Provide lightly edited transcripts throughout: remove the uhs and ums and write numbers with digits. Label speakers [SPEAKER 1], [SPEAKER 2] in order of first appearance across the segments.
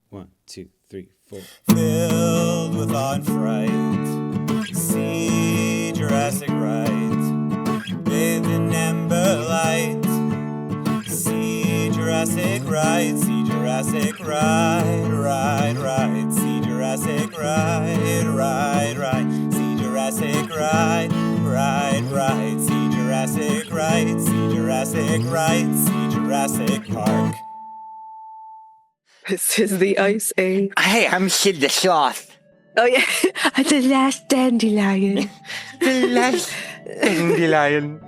[SPEAKER 1] 1, 2, 3, 4.
[SPEAKER 2] Filled with awe and fright, see Jurassic right, bathed in amber light. See Jurassic right, see Jurassic right, right. See Jurassic right, right. See Jurassic right, right. See Jurassic right, see Jurassic right, see Jurassic Park.
[SPEAKER 3] This is the Ice Age.
[SPEAKER 4] Hey, I'm Sid the Sloth.
[SPEAKER 3] Oh, yeah. The last dandelion.
[SPEAKER 4] The last dandelion.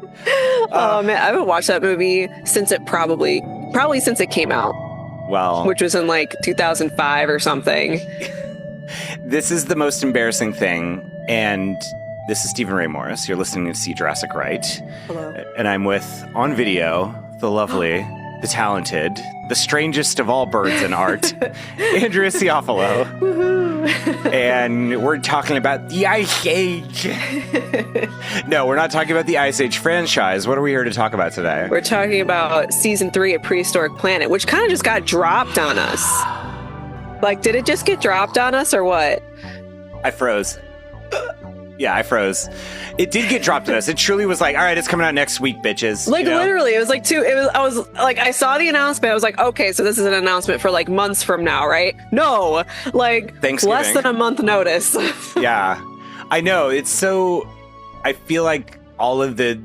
[SPEAKER 3] Oh, man. I haven't watched that movie since it probably since it came out.
[SPEAKER 4] Well,
[SPEAKER 3] which was in like 2005 or something.
[SPEAKER 4] This is the most embarrassing thing. And this is Stephen Ray Morris. You're listening to See Jurassic Right.
[SPEAKER 3] Hello.
[SPEAKER 4] And I'm with, on video, the lovely, the talented, the strangest of all birds in art, Andrea Ciofalo. And we're talking about the Ice Age. No, we're not talking about the Ice Age franchise. What are we here to talk about today?
[SPEAKER 3] We're talking about season 3 of Prehistoric Planet, which kind of just got dropped on us. Like, did it just get dropped on us or what?
[SPEAKER 4] I froze. Yeah, I froze. It did get dropped on us. It truly was like, all right, it's coming out next week, bitches.
[SPEAKER 3] Like, literally, it was like I saw the announcement. I was like, okay, so this is an announcement for like months from now, right? No, like less than a month notice.
[SPEAKER 4] Yeah, I know. It's so, I feel like all of the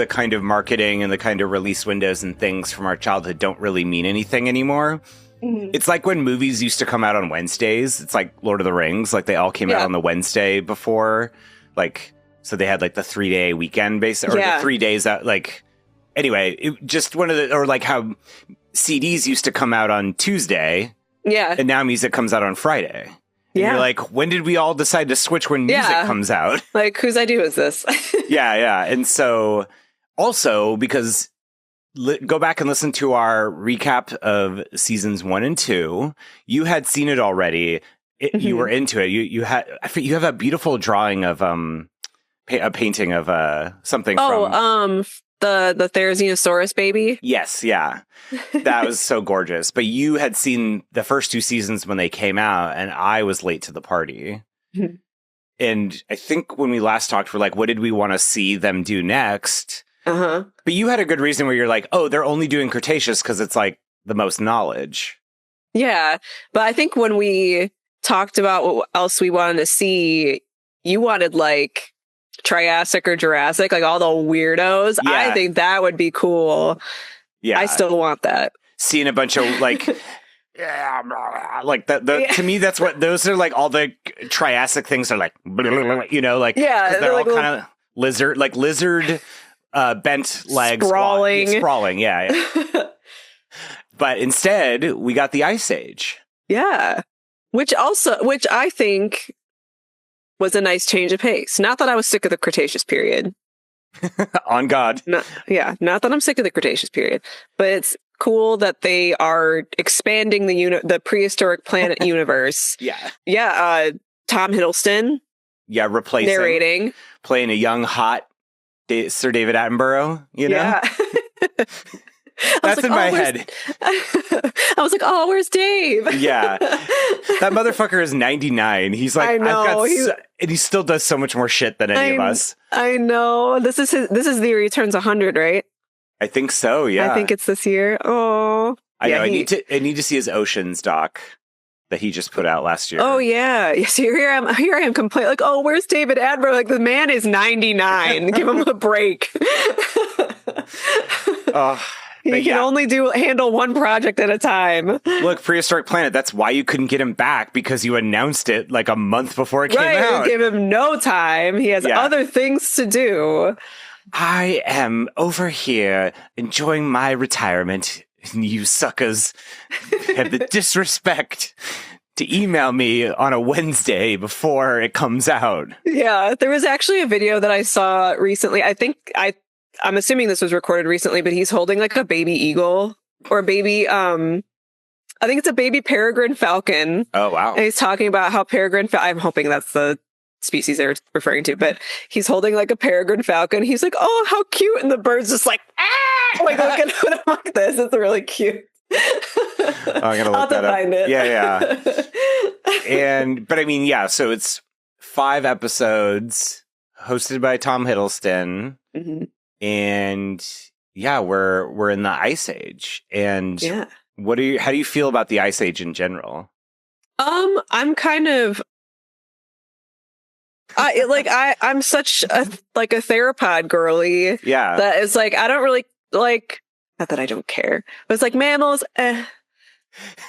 [SPEAKER 4] kind of marketing and the kind of release windows and things from our childhood don't really mean anything anymore. Mm-hmm. It's like when movies used to come out on Wednesdays. It's like Lord of the Rings. Like they all came out on the Wednesday before. Like, so they had like the 3-day weekend or the 3 days out. Like, anyway, it just one of the, or like how CDs used to come out on Tuesday. Yeah. And now music comes out on Friday. And you're like, when did we all decide to switch when music comes out?
[SPEAKER 3] Like, whose idea is this?
[SPEAKER 4] Yeah. And so also because go back and listen to our recap of seasons 1 and 2. You had seen it already. You were into it. You have a beautiful drawing of a painting of something.
[SPEAKER 3] The Therizinosaurus baby.
[SPEAKER 4] Yes, yeah, that was so gorgeous. But you had seen the first 2 seasons when they came out, and I was late to the party. And I think when we last talked, we're like, what did we want to see them do next? Uh-huh. But you had a good reason where you're like, oh, they're only doing Cretaceous because it's like the most knowledge. Yeah.
[SPEAKER 3] But I think when we talked about what else we wanted to see, you wanted like Triassic or Jurassic, like all the weirdos. Yeah. I think that would be cool. Yeah. I still want that.
[SPEAKER 4] Seeing a bunch of like, like to me, that's what those are like. All the Triassic things are like, you know, like, they're all kind of lizard bent legs, sprawling. Yeah. But instead, we got the Ice Age.
[SPEAKER 3] Yeah, which I think was a nice change of pace. Not that I was sick of the Cretaceous period.
[SPEAKER 4] On God.
[SPEAKER 3] Not that I'm sick of the Cretaceous period, but it's cool that they are expanding the Prehistoric Planet universe. Yeah. Tom Hiddleston.
[SPEAKER 4] Yeah, replacing
[SPEAKER 3] narrating,
[SPEAKER 4] playing a young hot Sir David Attenborough, you know? Yeah. That's in my head.
[SPEAKER 3] I was like, oh, where's Dave?
[SPEAKER 4] Yeah. That motherfucker is 99. He's like, I know. And he still does so much more shit than any of us.
[SPEAKER 3] I know. This is the year he turns 100, right?
[SPEAKER 4] I think so, yeah.
[SPEAKER 3] I think it's this year. Oh.
[SPEAKER 4] I know. I need to see his Oceans doc that he just put out last year.
[SPEAKER 3] Oh yeah. Yes, here I am complaining like, oh, where's David Attenborough? Like the man is 99. Give him a break. He can only handle one project at a time.
[SPEAKER 4] Look, Prehistoric Planet, that's why you couldn't get him back, because you announced it like a month before it came out.
[SPEAKER 3] Give him no time. He has other things to do.
[SPEAKER 4] I am over here enjoying my retirement. And you suckers have the disrespect to email me on a Wednesday before it comes out.
[SPEAKER 3] Yeah, there was actually a video that I saw recently. I'm assuming this was recorded recently, but he's holding like a baby eagle or a baby, I think it's a baby peregrine falcon.
[SPEAKER 4] Oh, wow.
[SPEAKER 3] And he's talking about how I'm hoping that's the species they're referring to, but he's holding like a peregrine falcon. He's like, oh, how cute. And the bird's just like, ah! Like looking at him like this. It's really cute.
[SPEAKER 4] I'm gonna look that up.
[SPEAKER 3] Find it.
[SPEAKER 4] Yeah. But I mean, yeah. So it's 5 episodes, hosted by Tom Hiddleston, and yeah, we're in the Ice Age. And how do you feel about the Ice Age in general?
[SPEAKER 3] I'm kind of. I'm such a theropod girly.
[SPEAKER 4] Yeah.
[SPEAKER 3] That is like, I don't really like, not that I don't care, but it's like mammals,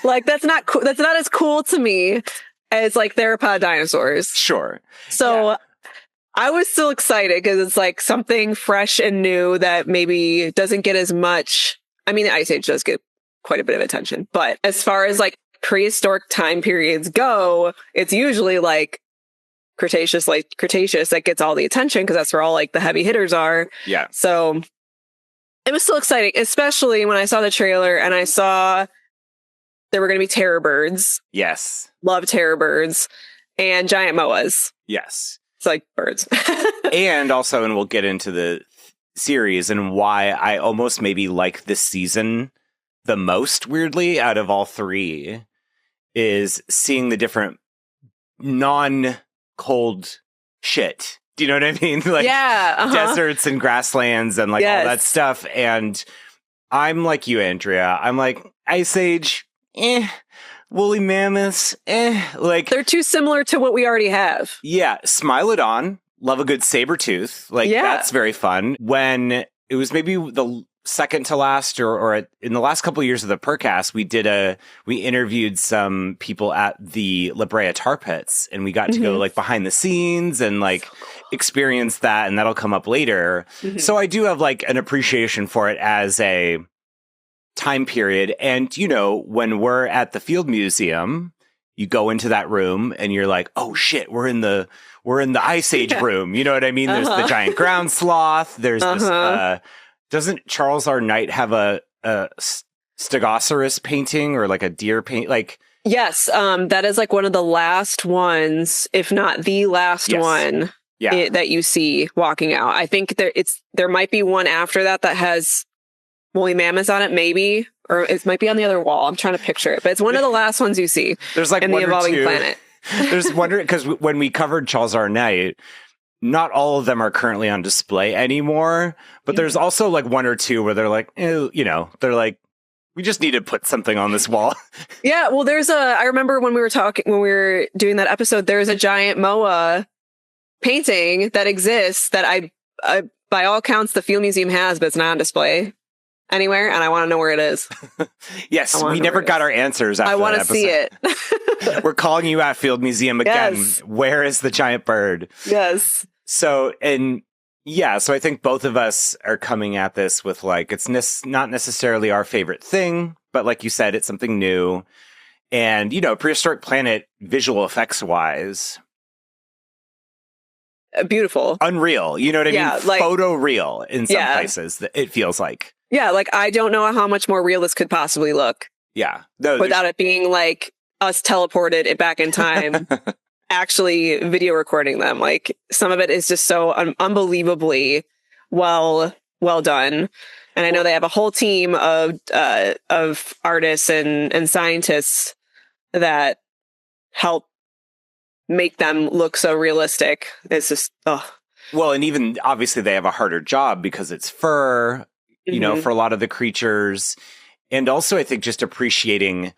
[SPEAKER 3] like that's not cool. That's not as cool to me as like theropod dinosaurs.
[SPEAKER 4] Sure.
[SPEAKER 3] So I was still excited because it's like something fresh and new that maybe doesn't get as much. I mean, the Ice Age does get quite a bit of attention, but as far as like prehistoric time periods go, it's usually like Cretaceous that gets all the attention because that's where all like the heavy hitters are.
[SPEAKER 4] Yeah.
[SPEAKER 3] So it was still exciting, especially when I saw the trailer and I saw there were going to be terror birds.
[SPEAKER 4] Yes.
[SPEAKER 3] Love terror birds and giant moas.
[SPEAKER 4] Yes.
[SPEAKER 3] It's like birds.
[SPEAKER 4] And also, and we'll get into the series and why I almost maybe like this season the most, weirdly, out of all 3, is seeing the different non-cold shit. Do you know what I mean? Like deserts and grasslands and like all that stuff. And I'm like you, Andrea. I'm like, Ice Age, woolly mammoths, like
[SPEAKER 3] they're too similar to what we already have.
[SPEAKER 4] Yeah, Smilodon, love a good saber tooth. Like that's very fun. When it was maybe the second to last or in the last couple of years of the Percast, we interviewed some people at the La Brea Tar Pits, and we got to go like behind the scenes and like experience that, and that'll come up later. So I do have like an appreciation for it as a time period. And you know, when we're at the Field Museum, you go into that room and you're like, oh shit, we're in the Ice Age room. You know what I mean? There's the giant ground sloth. There's this doesn't Charles R. Knight have a Stegosaurus painting or like a deer paint? Like,
[SPEAKER 3] yes, that is like one of the last ones, if not the last one that you see walking out. I think there might be one after that has woolly mammoths on it, maybe, or it might be on the other wall. I'm trying to picture it, but it's one of the last ones you see.
[SPEAKER 4] There's like
[SPEAKER 3] in the Evolving Planet.
[SPEAKER 4] There's wonder because when we covered Charles R. Knight, not all of them are currently on display anymore, but there's also like 1 or 2 where they're like, you know, they're like, we just need to put something on this wall.
[SPEAKER 3] Yeah, well, I remember when we were doing that episode, there's a giant moa painting that exists that I by all counts, the Field Museum has, but it's not on display anywhere, and I want to know where it is.
[SPEAKER 4] Yes, we never got our answers after
[SPEAKER 3] I want to see it.
[SPEAKER 4] We're calling you at Field Museum again.
[SPEAKER 3] Yes.
[SPEAKER 4] Where is the giant bird?
[SPEAKER 3] Yes.
[SPEAKER 4] So I think both of us are coming at this with like, it's not necessarily our favorite thing, but like you said, it's something new. And, you know, Prehistoric Planet, visual effects wise,
[SPEAKER 3] beautiful.
[SPEAKER 4] Unreal. You know what I mean?
[SPEAKER 3] Like,
[SPEAKER 4] photo real in some places, it feels like.
[SPEAKER 3] Yeah, like I don't know how much more real this could possibly look.
[SPEAKER 4] Yeah.
[SPEAKER 3] Without it being like us teleported it back in time, actually video recording them. Like some of it is just so unbelievably well done. And I know they have a whole team of artists and scientists that help make them look so realistic. It's just,
[SPEAKER 4] Well, and even obviously they have a harder job because it's fur, you know, for a lot of the creatures. And also I think just appreciating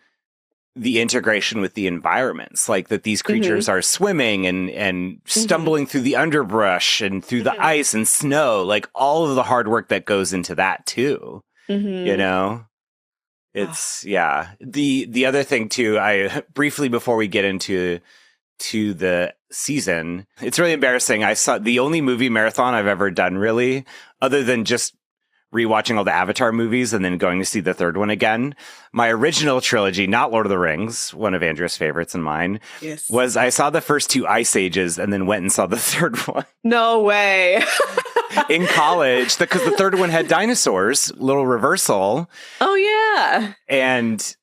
[SPEAKER 4] the integration with the environments, like that these creatures are swimming and stumbling through the underbrush and through the ice and snow, like all of the hard work that goes into that too. You know, it's, The other thing too, I briefly before we get into the season, it's really embarrassing. I saw the only movie marathon I've ever done, really, other than just rewatching all the Avatar movies and then going to see the third one again. My original trilogy, not Lord of the Rings, one of Andrea's favorites and mine, was I saw the first 2 Ice Ages and then went and saw the third one.
[SPEAKER 3] No way.
[SPEAKER 4] In college, because the third one had dinosaurs, little reversal.
[SPEAKER 3] Oh, yeah.
[SPEAKER 4] And,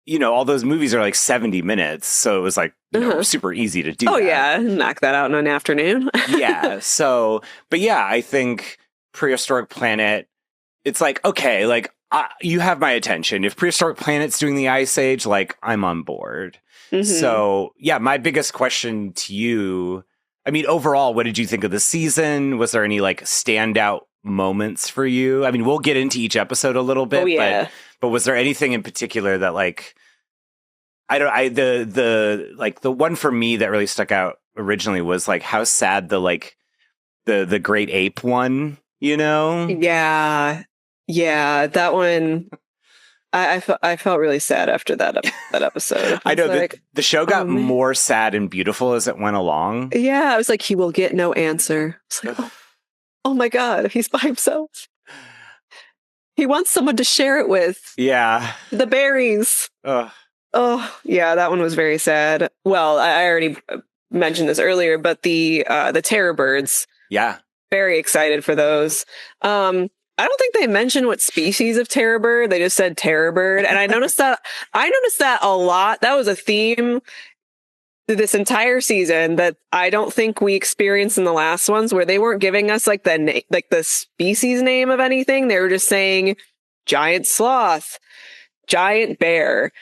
[SPEAKER 4] you know, all those movies are like 70 minutes. So it was like, you know, super easy to do.
[SPEAKER 3] Oh, yeah. Knock that out in an afternoon.
[SPEAKER 4] Yeah. So, but yeah, I think Prehistoric Planet, it's like, okay, like you have my attention. If Prehistoric Planet's doing the Ice Age, like, I'm on board. So, yeah, my biggest question to you, I mean, overall, what did you think of the season? Was there any, like, standout moments for you? I mean, we'll get into each episode a little bit, but was there anything in particular that, like, the one for me that really stuck out originally was, like, how sad the great ape one, you know?
[SPEAKER 3] Yeah, that one. I felt really sad after that episode.
[SPEAKER 4] I know like, the show got more sad and beautiful as it went along.
[SPEAKER 3] Yeah, I was like, he will get no answer. It's like, oh my God, he's by himself. He wants someone to share it with.
[SPEAKER 4] Yeah,
[SPEAKER 3] the berries. Oh, yeah, that one was very sad. Well, I already mentioned this earlier, but the terror birds.
[SPEAKER 4] Yeah,
[SPEAKER 3] very excited for those. I don't think they mentioned what species of terror bird. They just said terror bird. And I noticed that a lot. That was a theme this entire season that I don't think we experienced in the last ones, where they weren't giving us like the species name of anything. They were just saying giant sloth, giant bear,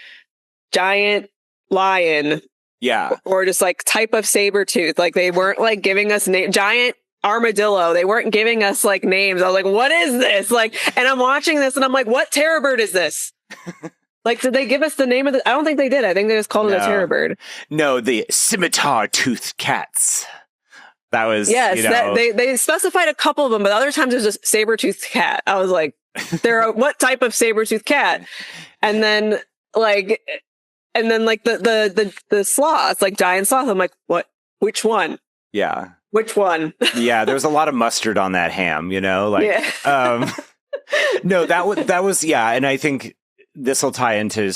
[SPEAKER 3] giant lion.
[SPEAKER 4] Yeah.
[SPEAKER 3] Or just like type of saber tooth. Like they weren't like giving us giant armadillo. They weren't giving us like names. I was like, what is this? Like, and I'm watching this and I'm like, what terror bird is this? Like, did they give us the name of I don't think they did. I think they just called it a terror bird.
[SPEAKER 4] No, the scimitar-toothed cats. That was,
[SPEAKER 3] yes, they specified a couple of them, but other times it was just saber-toothed cat. I was like, what type of saber-toothed cat? And then the sloth, like giant sloth. I'm like, what? Which one?
[SPEAKER 4] Yeah.
[SPEAKER 3] Which one?
[SPEAKER 4] Yeah, there was a lot of mustard on that ham, you know? Like,
[SPEAKER 3] yeah.
[SPEAKER 4] No, that was, yeah. And I think this will tie into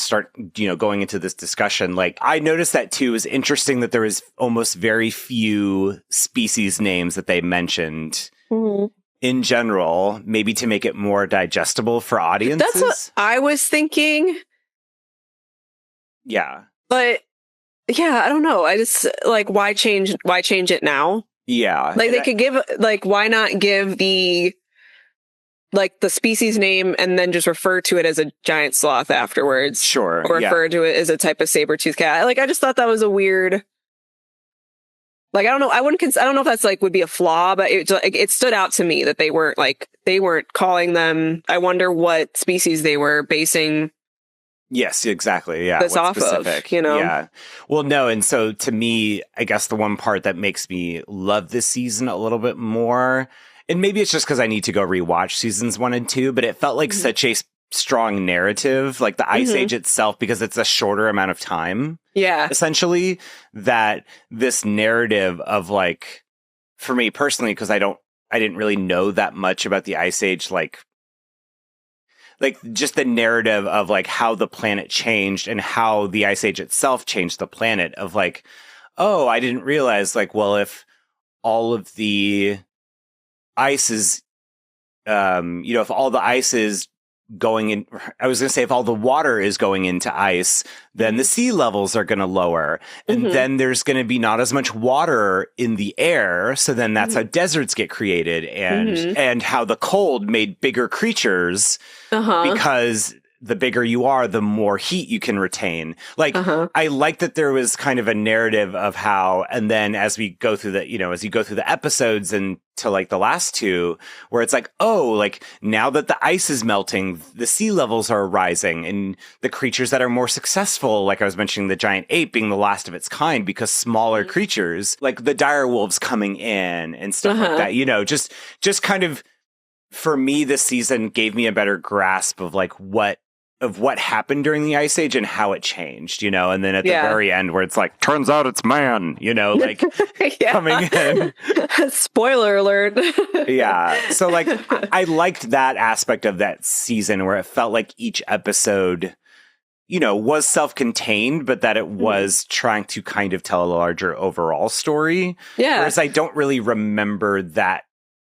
[SPEAKER 4] going into this discussion. Like, I noticed that too. It was interesting that there was almost very few species names that they mentioned in general, maybe to make it more digestible for audiences.
[SPEAKER 3] That's what I was thinking.
[SPEAKER 4] Yeah.
[SPEAKER 3] But yeah, I don't know. I just like, why change it now?
[SPEAKER 4] Yeah.
[SPEAKER 3] Like they could give, like, why not give the species name and then just refer to it as a giant sloth afterwards?
[SPEAKER 4] Sure.
[SPEAKER 3] Or refer to it as a type of saber-toothed cat. Like, I just thought that was a weird, like, I don't know. I don't know if that's like would be a flaw, but it stood out to me that they weren't calling them. I wonder what species they were basing.
[SPEAKER 4] Yes, exactly. Yeah.
[SPEAKER 3] This off
[SPEAKER 4] specific?
[SPEAKER 3] Of, you know?
[SPEAKER 4] Yeah. Well, no. And so to me, I guess the one part that makes me love this season a little bit more, and maybe it's just because I need to go rewatch seasons 1 and 2, but it felt like such a strong narrative, like the Ice Age itself, because it's a shorter amount of time.
[SPEAKER 3] Yeah.
[SPEAKER 4] Essentially, that this narrative of, like, for me personally, because I didn't really know that much about the Ice Age, like just the narrative of like how the planet changed and how the Ice Age itself changed the planet, of like, oh, I didn't realize, like, well, if all of the ice is, if all the ice is going in, I was going to say, if all the water is going into ice, then the sea levels are going to lower. And then there's going to be not as much water in the air. So then that's how deserts get created, and how the cold made bigger creatures because the bigger you are, the more heat you can retain. Like, I like that there was kind of a narrative of how, and then as we go through as you go through the episodes and to like the last two, where it's like, oh, like now that the ice is melting, the sea levels are rising, and the creatures that are more successful, like I was mentioning, the giant ape being the last of its kind, because smaller creatures like the dire wolves coming in and stuff like that, just kind of, for me, this season gave me a better grasp of like what happened during the Ice Age and how it changed, and then at the very end where it's like, turns out it's man, like coming in.
[SPEAKER 3] Spoiler alert.
[SPEAKER 4] Yeah. So like, I liked that aspect of that season where it felt like each episode, was self-contained, but that it was trying to kind of tell a larger overall story.
[SPEAKER 3] Yeah.
[SPEAKER 4] Whereas I don't really remember that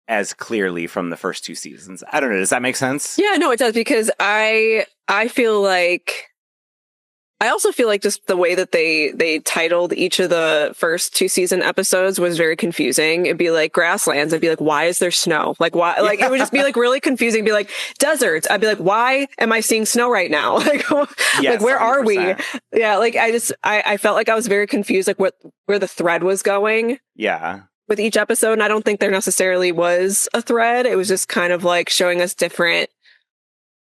[SPEAKER 4] as clearly from the first 2 seasons. I don't know. Does that make sense?
[SPEAKER 3] Yeah, no, it does, because I feel like I also feel like just the way that they titled each of the first 2 season episodes was very confusing. It'd be like grasslands. I'd be like, why is there snow? Like, why? Like, it would just be like really confusing. Be like deserts. I'd be like, why am I seeing snow right now? Like, like where 100%. Are we? Yeah. Like, I felt like I was very confused, like where the thread was going.
[SPEAKER 4] Yeah. With
[SPEAKER 3] each episode. And I don't think there necessarily was a thread. It was just kind of like showing us different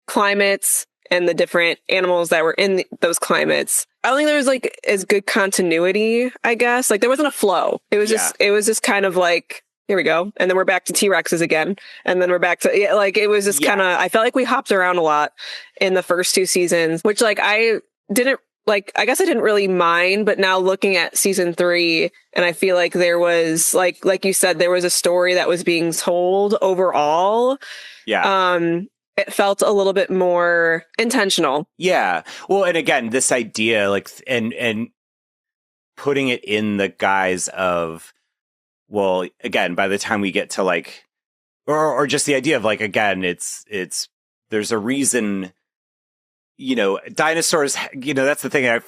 [SPEAKER 3] climates and the different animals that were in those climates. I don't think there was like as good continuity, I guess. Like there wasn't a flow. It was just kind of like, here we go. And then we're back to T-Rexes again. And then we're back to, like, it was just kind of, I felt like we hopped around a lot in the first 2 seasons, which like, I guess I didn't really mind, but now looking at season 3, and I feel like there was like you said, there was a story that was being told overall.
[SPEAKER 4] Yeah.
[SPEAKER 3] It felt a little bit more intentional.
[SPEAKER 4] Yeah. Well, and again, this idea, like, and putting it in the guise of, well, again, by the time we get to like, or just the idea of like, again, it's, there's a reason, you know, dinosaurs, you know, that's the thing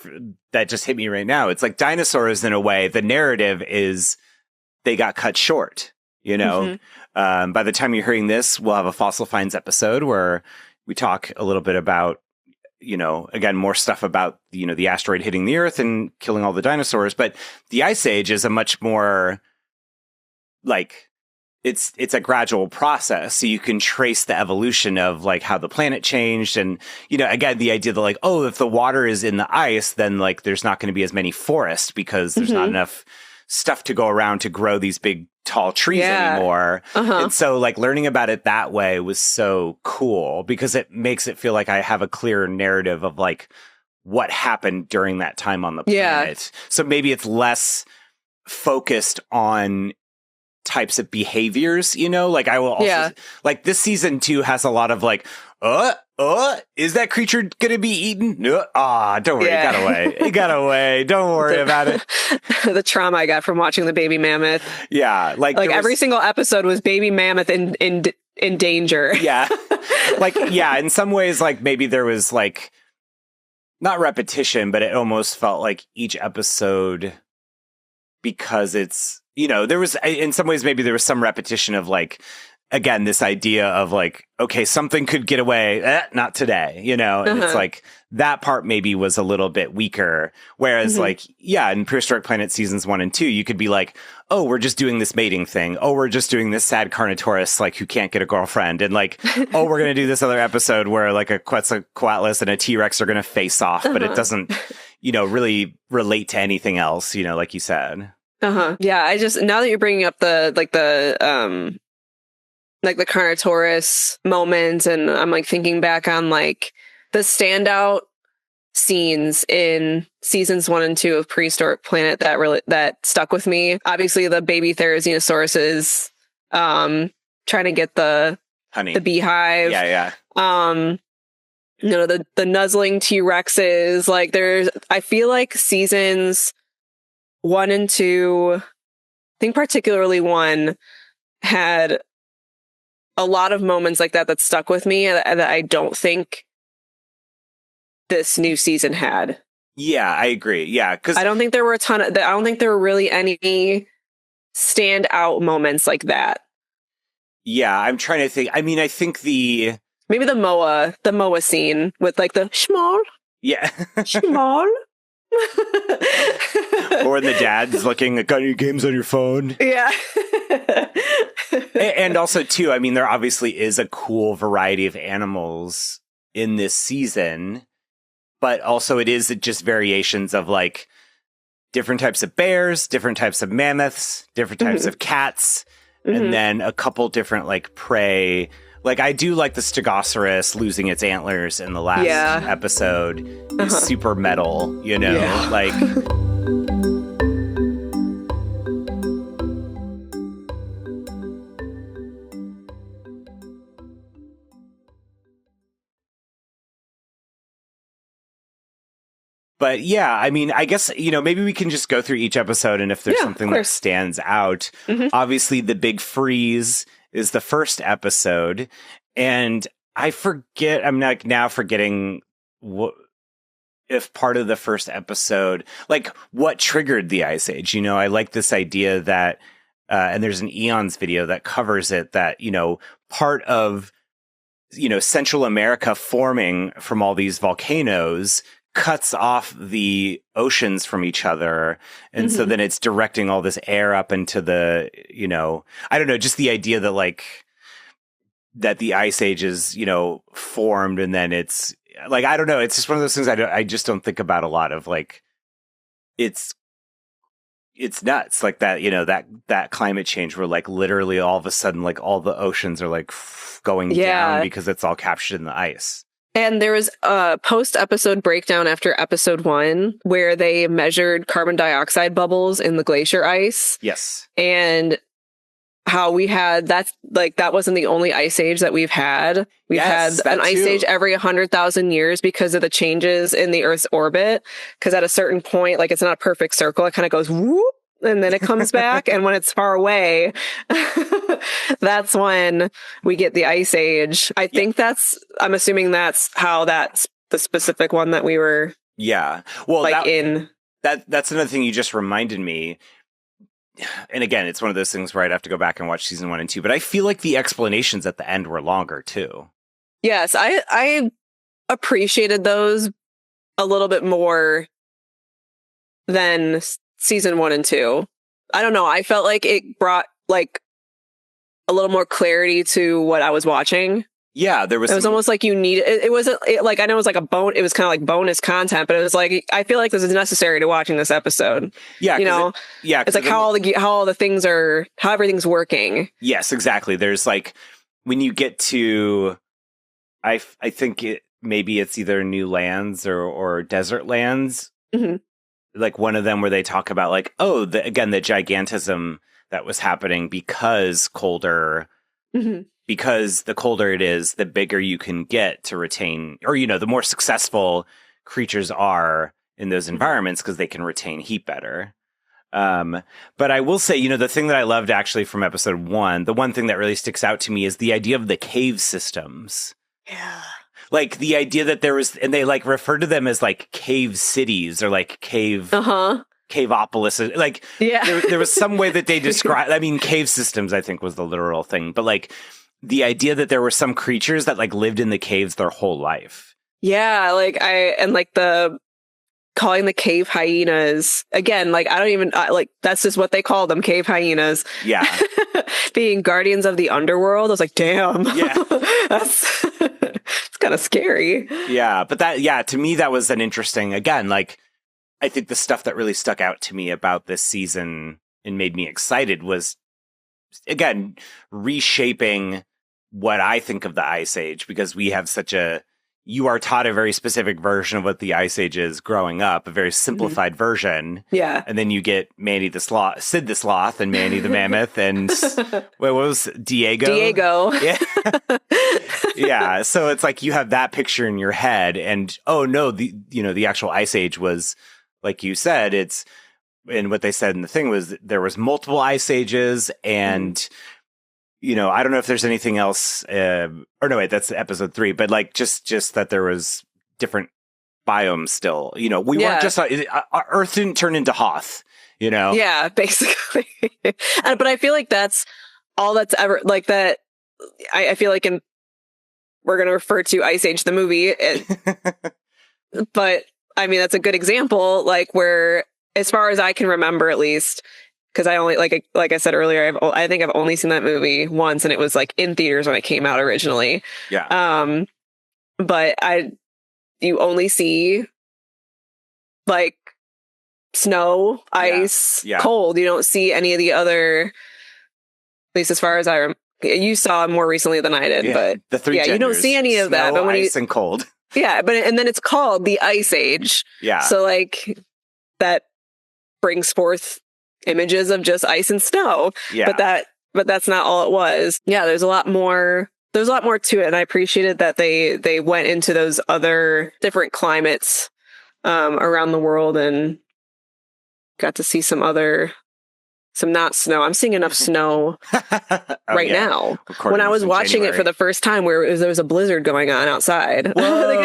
[SPEAKER 4] that just hit me right now. It's like dinosaurs in a way, the narrative is they got cut short, you know? Mm-hmm. By the time you're hearing this, we'll have a fossil finds episode where we talk a little bit about, you know, again, more stuff about, you know, the asteroid hitting the Earth and killing all the dinosaurs. But the Ice Age is a much more like, it's a gradual process. So you can trace the evolution of like how the planet changed. And, you know, again, the idea that like, oh, if the water is in the ice, then like there's not going to be as many forests because there's not enough stuff to go around to grow these big tall trees anymore. And so like learning about it that way was so cool because it makes it feel like I have a clearer narrative of like what happened during that time on the planet. So maybe it's less focused on types of behaviors, you know, like I will also like this season 2 has a lot of like, is that creature gonna be eaten? No, don't worry, it got away. Don't worry about it.
[SPEAKER 3] The trauma I got from watching the baby mammoth.
[SPEAKER 4] Yeah, like
[SPEAKER 3] every single episode was baby mammoth in danger.
[SPEAKER 4] Yeah, like in some ways, like maybe there was like not repetition, but it almost felt like each episode because it's, you know, there was in some ways maybe there was some repetition of like. Again, this idea of like, okay, something could get away, not today, you know? And it's like, that part maybe was a little bit weaker. Whereas like, in Prehistoric Planet seasons 1 and 2, you could be like, oh, we're just doing this mating thing. Oh, we're just doing this sad Carnotaurus, like, who can't get a girlfriend. And like, oh, we're going to do this other episode where like a Quetzalcoatlus and a T-Rex are going to face off, but it doesn't, you know, really relate to anything else, you know, like you said.
[SPEAKER 3] Yeah, I just, now that you're bringing up the Carnotaurus moments, and I'm like thinking back on like the standout scenes in seasons 1 and 2 of Prehistoric Planet that stuck with me. Obviously, the baby Therizinosaurus trying to get the
[SPEAKER 4] honey,
[SPEAKER 3] the beehive.
[SPEAKER 4] Yeah.
[SPEAKER 3] You know, the nuzzling T-Rexes. Like I feel like seasons 1 and 2, I think particularly 1, had a lot of moments like that stuck with me that I don't think this new season had.
[SPEAKER 4] Yeah, I agree. Yeah, because
[SPEAKER 3] I don't think there were I don't think there were really any standout moments like that.
[SPEAKER 4] Yeah, I'm trying to think. I mean, I think maybe
[SPEAKER 3] the Moa scene with like the schmall.
[SPEAKER 4] Yeah.
[SPEAKER 3] Schmall.
[SPEAKER 4] Or when the dad's looking at got any games on your phone.
[SPEAKER 3] Yeah.
[SPEAKER 4] And also too, I mean, there obviously is a cool variety of animals in this season, but also it is just variations of like different types of bears, different types of mammoths, different types of cats, and then a couple different like prey. Like I do like the Stegosaurus losing its antlers in the last episode is super metal, you know, like. But yeah, I mean, I guess, you know, maybe we can just go through each episode and if there's something that stands out. Obviously, the big freeze is the first episode. And I forget, I'm like now forgetting what if part of the first episode, like what triggered the Ice Age. I like this idea that, and there's an Eons video that covers it, that, part of, Central America forming from all these volcanoes cuts off the oceans from each other. And so then it's directing all this air up into the, I don't know, just the idea that like, that the Ice Age is, formed, and then it's like, I don't know. It's just one of those things I just don't think about a lot of, like, it's nuts. Like that, that climate change where like literally all of a sudden, like all the oceans are like going down because it's all captured in the ice.
[SPEAKER 3] And there was a post-episode breakdown after episode 1 where they measured carbon dioxide bubbles in the glacier ice.
[SPEAKER 4] Yes.
[SPEAKER 3] And how we had that wasn't the only ice age that we've had. We've had an ice age every 100,000 years because of the changes in the Earth's orbit. Because at a certain point, like it's not a perfect circle, it kind of goes whoop, and then it comes back. And when it's far away, that's when we get the ice age. I think I'm assuming that's how that's the specific one that we were.
[SPEAKER 4] Yeah. Well, that's another thing you just reminded me. And again, it's one of those things where I'd have to go back and watch season 1 and 2, but I feel like the explanations at the end were longer too.
[SPEAKER 3] Yes, I appreciated those a little bit more than season 1 and 2. I don't know. I felt like it brought like a little more clarity to what I was watching.
[SPEAKER 4] Yeah, it was
[SPEAKER 3] almost like you need it. It wasn't like, I know it was like it was kind of like bonus content, but it was like, I feel like this is necessary to watching this episode.
[SPEAKER 4] Yeah.
[SPEAKER 3] It's like how all the things are, how everything's working.
[SPEAKER 4] Yes, exactly. There's like, when you get to, I think maybe it's either New Lands or Desert Lands. Mm-hmm. Like one of them where they talk about like, the gigantism that was happening because colder. Mm-hmm. Because the colder it is, the bigger you can get to retain, or, the more successful creatures are in those environments because they can retain heat better. But I will say, the thing that I loved actually from episode 1, the one thing that really sticks out to me is the idea of the cave systems.
[SPEAKER 3] Yeah.
[SPEAKER 4] Like the idea that there was, and they like referred to them as like cave cities or like cave. Caveopolis, like there was some way that they described. I mean, cave systems, I think, was the literal thing, but like the idea that there were some creatures that like lived in the caves their whole life. Yeah,
[SPEAKER 3] calling the cave hyenas again. Like I don't even like that's just what they call them, cave hyenas.
[SPEAKER 4] Yeah,
[SPEAKER 3] being guardians of the underworld. I was like, damn.
[SPEAKER 4] Yeah,
[SPEAKER 3] that's it's kind of scary.
[SPEAKER 4] Yeah, but to me that was an interesting. Again, like. I think the stuff that really stuck out to me about this season and made me excited was, again, reshaping what I think of the Ice Age, because we have you are taught a very specific version of what the Ice Age is growing up, a very simplified version.
[SPEAKER 3] Yeah.
[SPEAKER 4] And then you get Sid the Sloth and Manny the Mammoth and what was Diego? Yeah. Yeah. So it's like you have that picture in your head and, the actual Ice Age was, like you said, and what they said in the thing was there was multiple ice ages and, I don't know if there's anything else, that's episode 3, but like just that there was different biomes still, we weren't just, Earth didn't turn into Hoth,
[SPEAKER 3] Yeah, basically. But I feel like that's all that's ever like that. I feel like we're going to refer to Ice Age, the movie, but I mean, that's a good example, like where, as far as I can remember, at least, because I only, like I said earlier, I think I've only seen that movie once, and it was like in theaters when it came out originally.
[SPEAKER 4] Yeah.
[SPEAKER 3] But you only see like snow, ice, cold. You don't see any of the other, at least as far as I remember. You saw more recently than I did, but
[SPEAKER 4] the three genders,
[SPEAKER 3] you don't see any of that.
[SPEAKER 4] Snow,
[SPEAKER 3] But when
[SPEAKER 4] ice, and cold.
[SPEAKER 3] Yeah, and then it's called the Ice Age.
[SPEAKER 4] Yeah.
[SPEAKER 3] So like that brings forth images of just ice and snow.
[SPEAKER 4] Yeah.
[SPEAKER 3] But that's not all it was. Yeah, there's a lot more to it, and I appreciated that they went into those other different climates around the world and got to see some other some not snow. I'm seeing enough snow right now. When I was watching it for the first time, there was a blizzard going on outside.
[SPEAKER 4] Whoa,
[SPEAKER 3] I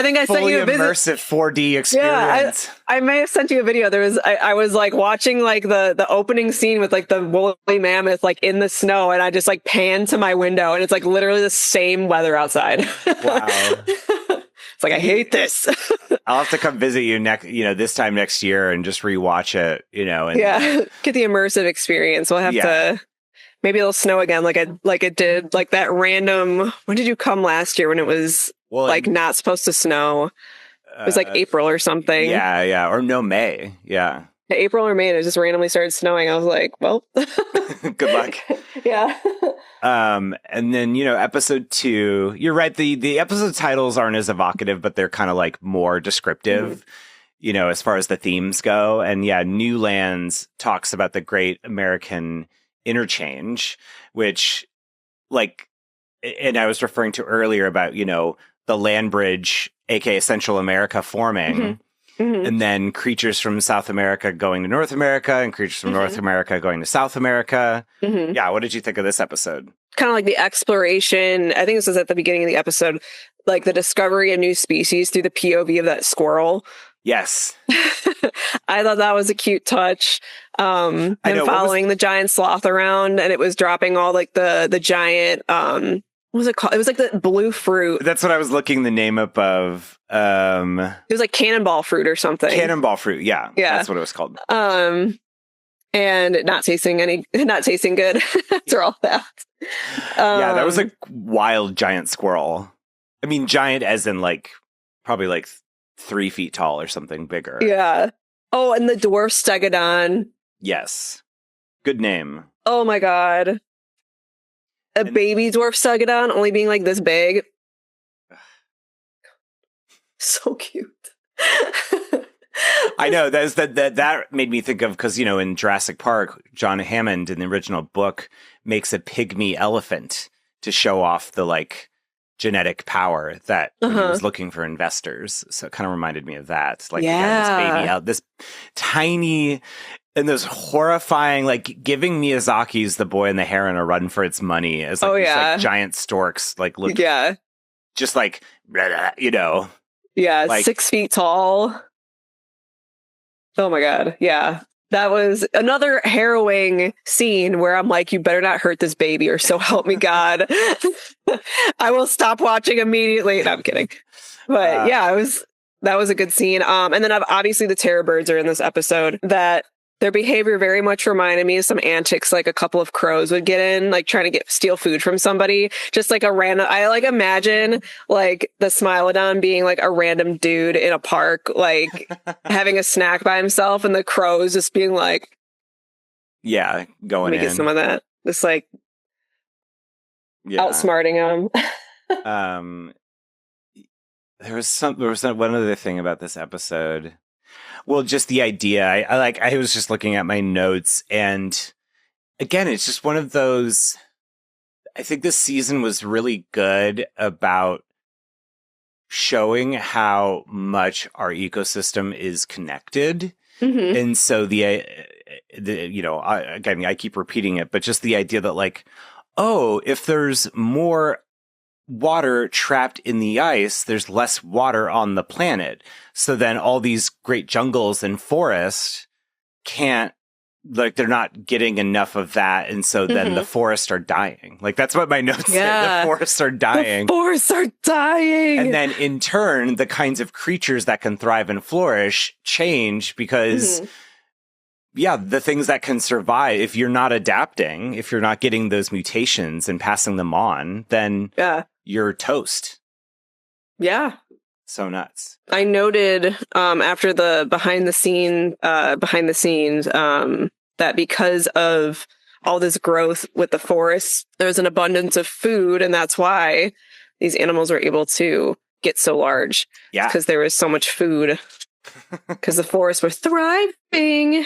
[SPEAKER 3] think I sent you a
[SPEAKER 4] immersive 4D experience.
[SPEAKER 3] Yeah, I may have sent you a video. I was like watching like the opening scene with like the woolly mammoth like in the snow, and I just like panned to my window, and it's like literally the same weather outside.
[SPEAKER 4] Wow.
[SPEAKER 3] It's like, I hate this.
[SPEAKER 4] I'll have to come visit you this time next year and just rewatch it, and
[SPEAKER 3] get the immersive experience. We'll have to, maybe it'll snow again like it did, like that random, when did you come last year when it was not supposed to snow? It was like April or something.
[SPEAKER 4] Yeah. Or no, May. Yeah.
[SPEAKER 3] April or May, and it just randomly started snowing. I was like, well,
[SPEAKER 4] good luck.
[SPEAKER 3] Yeah.
[SPEAKER 4] And then, episode 2, you're right. The episode titles aren't as evocative, but they're kind of like more descriptive, as far as the themes go. And New Lands talks about the Great American Interchange, which and I was referring to earlier about, the land bridge, aka Central America forming. Mm-hmm. Mm-hmm. And then creatures from South America going to North America and creatures from North America going to South America. Mm-hmm. Yeah. What did you think of this episode?
[SPEAKER 3] Kind of like the exploration. I think this was at the beginning of the episode, like the discovery of new species through the POV of that squirrel.
[SPEAKER 4] Yes.
[SPEAKER 3] I thought that was a cute touch. And following the giant sloth around, and it was dropping all like the giant, what was it called? It was like the blue fruit.
[SPEAKER 4] That's what I was looking the name up of.
[SPEAKER 3] It was like cannonball fruit or something.
[SPEAKER 4] Cannonball fruit, yeah. That's what it was called.
[SPEAKER 3] And not tasting good after all that.
[SPEAKER 4] That was a wild giant squirrel. I mean, giant as in like probably like 3 feet tall or something bigger.
[SPEAKER 3] Yeah. Oh, and the dwarf stegodon.
[SPEAKER 4] Yes. Good name.
[SPEAKER 3] Oh my God. Baby dwarf stegodon only being like this big. So cute.
[SPEAKER 4] I know that made me think of, because in Jurassic Park, John Hammond in the original book makes a pygmy elephant to show off the like genetic power that he was looking for investors. So it kind of reminded me of that. Like again, this baby out, this tiny and those horrifying, like giving Miyazaki's The Boy and the Heron a run for its money as like these like giant storks, like look, just like
[SPEAKER 3] like, 6 feet tall. Oh my God. Yeah. That was another harrowing scene where I'm like, you better not hurt this baby or so help me God. I will stop watching immediately. No, I'm kidding. But that was a good scene. And then obviously the terror birds are in this episode. That their behavior very much reminded me of some antics like a couple of crows would get in, like trying to steal food from somebody. Just like a random, I like imagine like the Smilodon being like a random dude in a park, like having a snack by himself, and the crows just being like,
[SPEAKER 4] going in.
[SPEAKER 3] Get some of that. Just like outsmarting them.
[SPEAKER 4] There was one other thing about this episode. Well, just the idea. I was just looking at my notes, and again, it's just one of those. I think this season was really good about showing how much our ecosystem is connected. Mm-hmm. And so again, I keep repeating it, but just the idea that like, if there's more water trapped in the ice, there's less water on the planet. So then all these great jungles and forests they're not getting enough of that. And so then the forests are dying. Like that's what my notes say. The forests are dying.
[SPEAKER 3] The forests are dying.
[SPEAKER 4] And then in turn, the kinds of creatures that can thrive and flourish change because the things that can survive, if you're not adapting, if you're not getting those mutations and passing them on, then you're toast.
[SPEAKER 3] Yeah.
[SPEAKER 4] So nuts.
[SPEAKER 3] I noted after the behind the scenes that because of all this growth with the forests, there's an abundance of food, and that's why these animals were able to get so large. Yeah. Because there was so much food. Because the forests were thriving.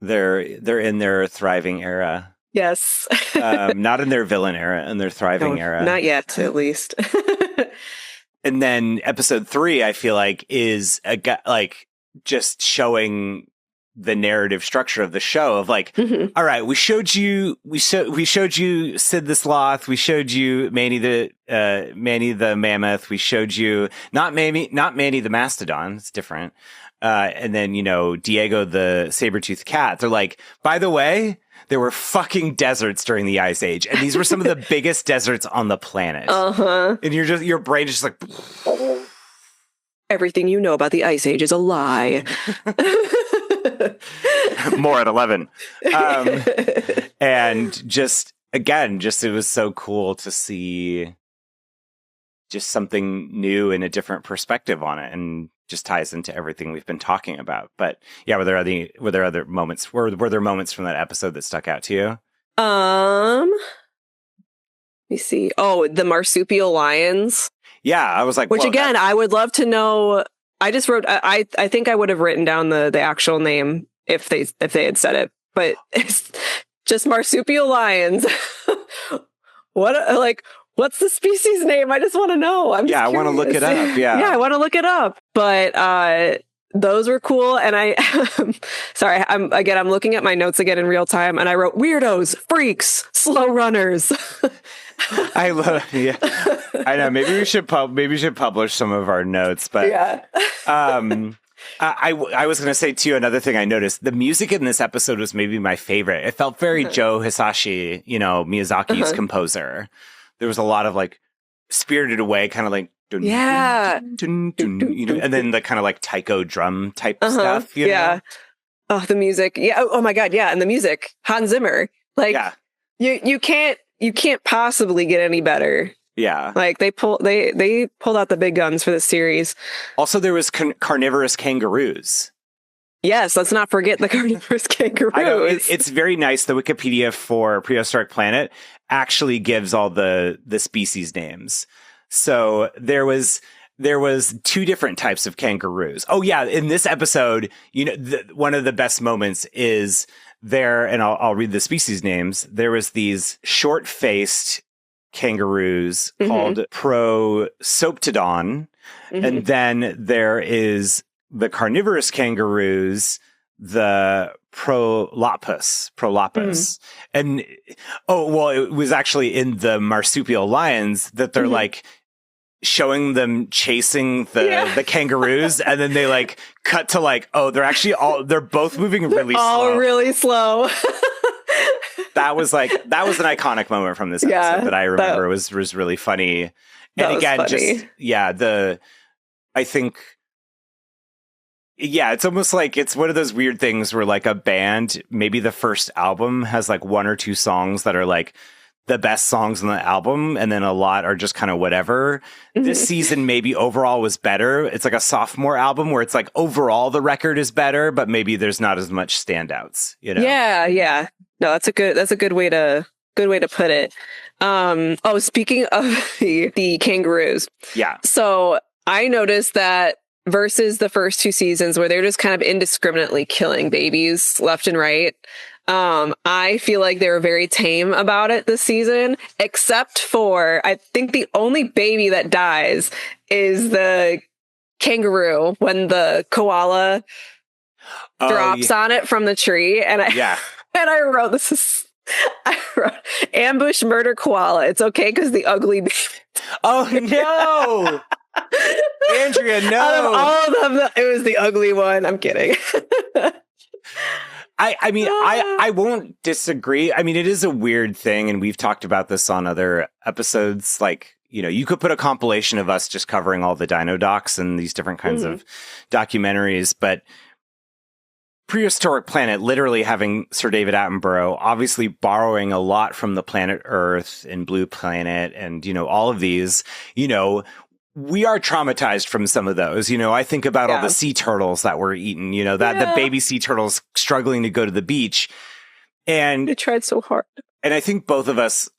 [SPEAKER 4] They're in their thriving era.
[SPEAKER 3] Yes.
[SPEAKER 4] Not in their villain era, in their thriving era.
[SPEAKER 3] Not yet, at least.
[SPEAKER 4] And then episode 3, I feel like, is just showing the narrative structure of the show of like, all right, we showed you Sid the Sloth, we showed you Manny the Mammoth, we showed you not Manny the Mastodon, it's different. And then, Diego the saber-toothed cat. They're like, by the way, there were fucking deserts during the Ice Age, and these were some of the biggest deserts on the planet. And your brain is just like,
[SPEAKER 3] everything you know about the Ice Age is a lie.
[SPEAKER 4] More at 11. And just it was so cool to see just something new and a different perspective on it, and just ties into everything we've been talking about. But yeah, were there other moments? Were there moments from that episode that stuck out to you?
[SPEAKER 3] Let me see. Oh, the marsupial lions.
[SPEAKER 4] Yeah, I was like,
[SPEAKER 3] which again, I would love to know. I just wrote. I think I would have written down the actual name if they had said it, but it's just marsupial lions. What's the species name? I just want to know. I
[SPEAKER 4] want to look it up. Yeah,
[SPEAKER 3] I want to look it up. But those were cool. And sorry, I'm looking at my notes again in real time, and I wrote weirdos, freaks, slow runners.
[SPEAKER 4] I love. Yeah, I know. Maybe we should publish some of our notes. But
[SPEAKER 3] yeah.
[SPEAKER 4] I was going to say too, another thing I noticed, the music in this episode was maybe my favorite. It felt very Joe Hisaishi, Miyazaki's composer. There was a lot of like Spirited Away, kind of like, dun, dun, dun, dun, dun, and then the kind of like taiko drum type stuff.
[SPEAKER 3] Yeah. Oh, the music. Yeah. Oh my God. Yeah. And the music, Hans Zimmer. Like, you can't possibly get any better.
[SPEAKER 4] Yeah.
[SPEAKER 3] Like they pulled out the big guns for this series.
[SPEAKER 4] Also, there was carnivorous kangaroos.
[SPEAKER 3] Yes, let's not forget the carnivorous kangaroos.
[SPEAKER 4] I know, it's very nice. The Wikipedia for Prehistoric Planet actually gives all the species names. So there was two different types of kangaroos. Oh yeah, in this episode, one of the best moments is there, and I'll read the species names. There was these short-faced kangaroos called Prosoptodon, and then there is the carnivorous kangaroos, the Prolapus. And it was actually in the marsupial lions that they're like showing them chasing the kangaroos, and then they like cut to like, they're both moving really slow.
[SPEAKER 3] All really slow.
[SPEAKER 4] That was an iconic moment from this episode that I remember was really funny. And again, funny. I think, it's almost like it's one of those weird things where like a band, maybe the first album has like one or two songs that are like the best songs on the album, and then a lot are just kind of whatever. This season maybe overall was better. It's like a sophomore album where it's like overall the record is better, but maybe there's not as much standouts,
[SPEAKER 3] Yeah. No, that's a good way to put it. Speaking of the kangaroos.
[SPEAKER 4] Yeah.
[SPEAKER 3] So I noticed that versus the first two seasons where they're just kind of indiscriminately killing babies left and right. I feel like they were very tame about it this season, except for, I think the only baby that dies is the kangaroo when the koala drops on it from the tree. And I wrote, ambush murder koala. It's okay because the ugly baby.
[SPEAKER 4] Oh no. Andrea, no.
[SPEAKER 3] Out of all of them, it was the ugly one. I'm kidding.
[SPEAKER 4] I won't disagree. I mean, it is a weird thing, and we've talked about this on other episodes. Like, you could put a compilation of us just covering all the dino docs and these different kinds of documentaries, but Prehistoric Planet, literally having Sir David Attenborough, obviously borrowing a lot from the Planet Earth and Blue Planet and, all of these, we are traumatized from some of those. I think about all the sea turtles that were eaten, the baby sea turtles struggling to go to the beach. And
[SPEAKER 3] they tried so hard.
[SPEAKER 4] And I think both of us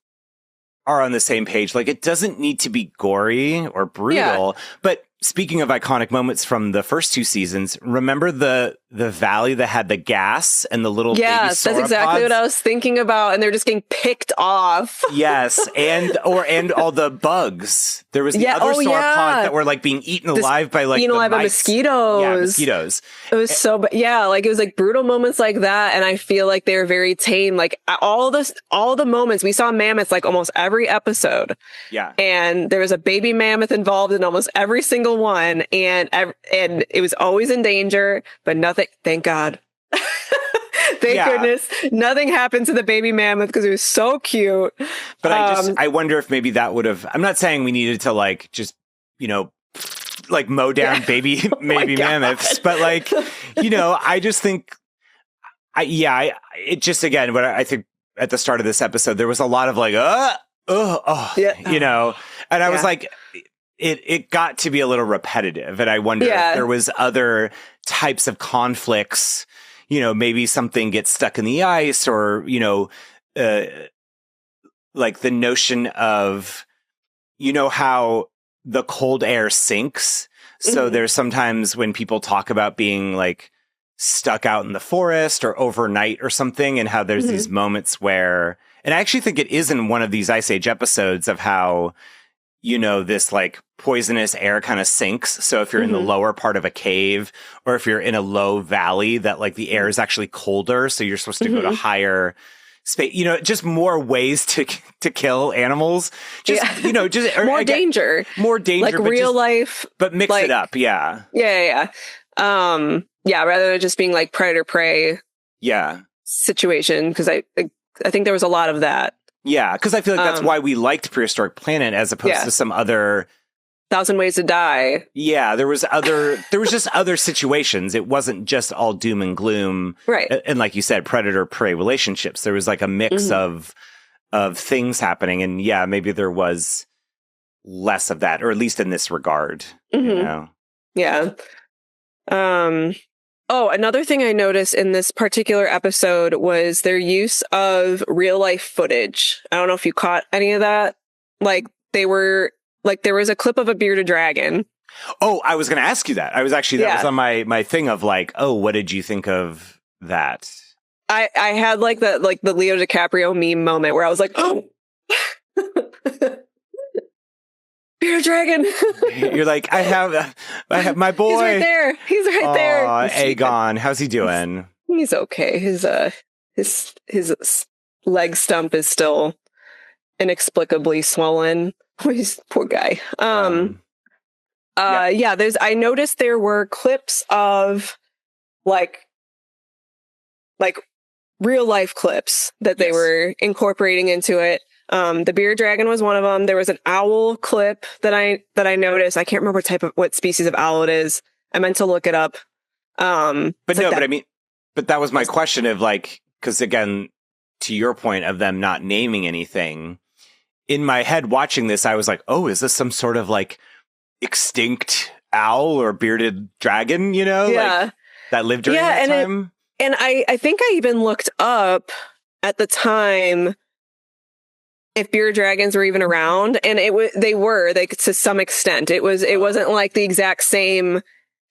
[SPEAKER 4] are on the same page. Like, it doesn't need to be gory or brutal, but speaking of iconic moments from the first 2 seasons, remember the valley that had the gas and the little baby
[SPEAKER 3] that's exactly what I was thinking about, and they're just getting picked off.
[SPEAKER 4] Yes, and all the bugs. There was the other sauropods that were like being eaten alive by like
[SPEAKER 3] alive by mosquitoes.
[SPEAKER 4] Yeah, mosquitoes.
[SPEAKER 3] It was so, like it was like brutal moments like that, and I feel like they were very tame. Like all the moments we saw mammoths like almost every episode.
[SPEAKER 4] Yeah,
[SPEAKER 3] and there was a baby mammoth involved in almost every single one, and it was always in danger, but nothing. Thank God. Thank goodness nothing happened to the baby mammoth because it was so cute.
[SPEAKER 4] But I wonder if maybe that would have. I'm not saying we needed to like just like mow down baby mammoths, but like I just think it just again. But I think at the start of this episode there was a lot of like and I was like. It got to be a little repetitive, and I wonder if there was other types of conflicts. Maybe something gets stuck in the ice, or like the notion of how the cold air sinks. So there's sometimes when people talk about being like stuck out in the forest or overnight or something, and how there's these moments where, and I actually think it is in one of these Ice Age episodes of how. This like poisonous air kind of sinks. So if you're in the lower part of a cave, or if you're in a low valley, that like the air is actually colder. So you're supposed to go to higher space, just more ways to kill animals. Just,
[SPEAKER 3] more danger.
[SPEAKER 4] More danger.
[SPEAKER 3] Like real life.
[SPEAKER 4] But mix it up. Yeah.
[SPEAKER 3] Yeah. Rather than just being like predator prey.
[SPEAKER 4] Yeah.
[SPEAKER 3] Situation. Because I think there was a lot of that.
[SPEAKER 4] Yeah, because I feel like that's why we liked Prehistoric Planet as opposed to some other
[SPEAKER 3] 1,000 Ways to Die.
[SPEAKER 4] Yeah, there was just other situations. It wasn't just all doom and gloom.
[SPEAKER 3] Right.
[SPEAKER 4] And like you said, predator prey relationships. There was like a mix of things happening, and maybe there was less of that, or at least in this regard.
[SPEAKER 3] Yeah. Oh, another thing I noticed in this particular episode was their use of real life footage. I don't know if you caught any of that. Like there was a clip of a bearded dragon.
[SPEAKER 4] Oh, I was going to ask you that. I was actually, that was on my thing of like, oh, what did you think of that?
[SPEAKER 3] I had like the Leo DiCaprio meme moment where I was like, oh, bearded dragon.
[SPEAKER 4] You're like, I have my boy.
[SPEAKER 3] He's right there.
[SPEAKER 4] Aegon. How's he doing?
[SPEAKER 3] He's okay. His leg stump is still inexplicably swollen. Poor guy. I noticed there were clips of like real life clips that they were incorporating into it. The bearded dragon was one of them. There was an owl clip that I noticed. I can't remember what species of owl it is. I meant to look it up. But
[SPEAKER 4] that was my question of like, because again, to your point of them not naming anything, in my head watching this, I was like, oh, is this some sort of like extinct owl or bearded dragon, like that lived during that time?
[SPEAKER 3] And I think I even looked up at the time if bearded dragons were even around, and they were to some extent. It wasn't like the exact same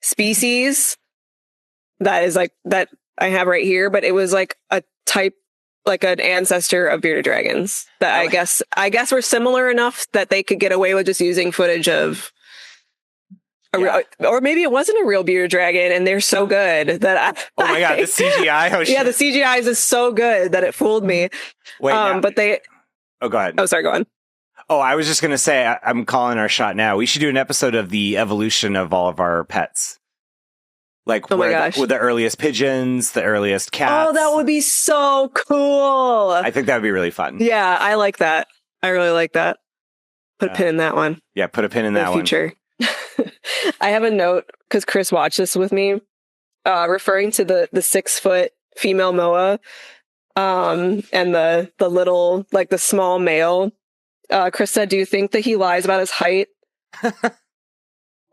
[SPEAKER 3] species that is like that I have right here, but it was like a type, like an ancestor of bearded dragons that I guess were similar enough that they could get away with just using footage of or maybe it wasn't a real bearded dragon and they're so good that
[SPEAKER 4] oh my god, the CGI. Oh, shit.
[SPEAKER 3] Yeah, the CGI is so good that it fooled me.
[SPEAKER 4] Wait,
[SPEAKER 3] but they.
[SPEAKER 4] Oh, go ahead.
[SPEAKER 3] Oh, sorry, go on.
[SPEAKER 4] Oh, I was just gonna say I'm calling our shot now. We should do an episode of the evolution of all of our pets. Like with the earliest pigeons, the earliest cats.
[SPEAKER 3] Oh, that would be so cool.
[SPEAKER 4] I think that would be really fun.
[SPEAKER 3] Yeah, I like that. I really like that. Put a pin in that one.
[SPEAKER 4] Yeah, put a pin in that one.
[SPEAKER 3] Future. I have a note because Chris watched this with me, referring to the 6-foot female moa, and the little, like the small male. Chris said, "Do you think that he lies about his height?"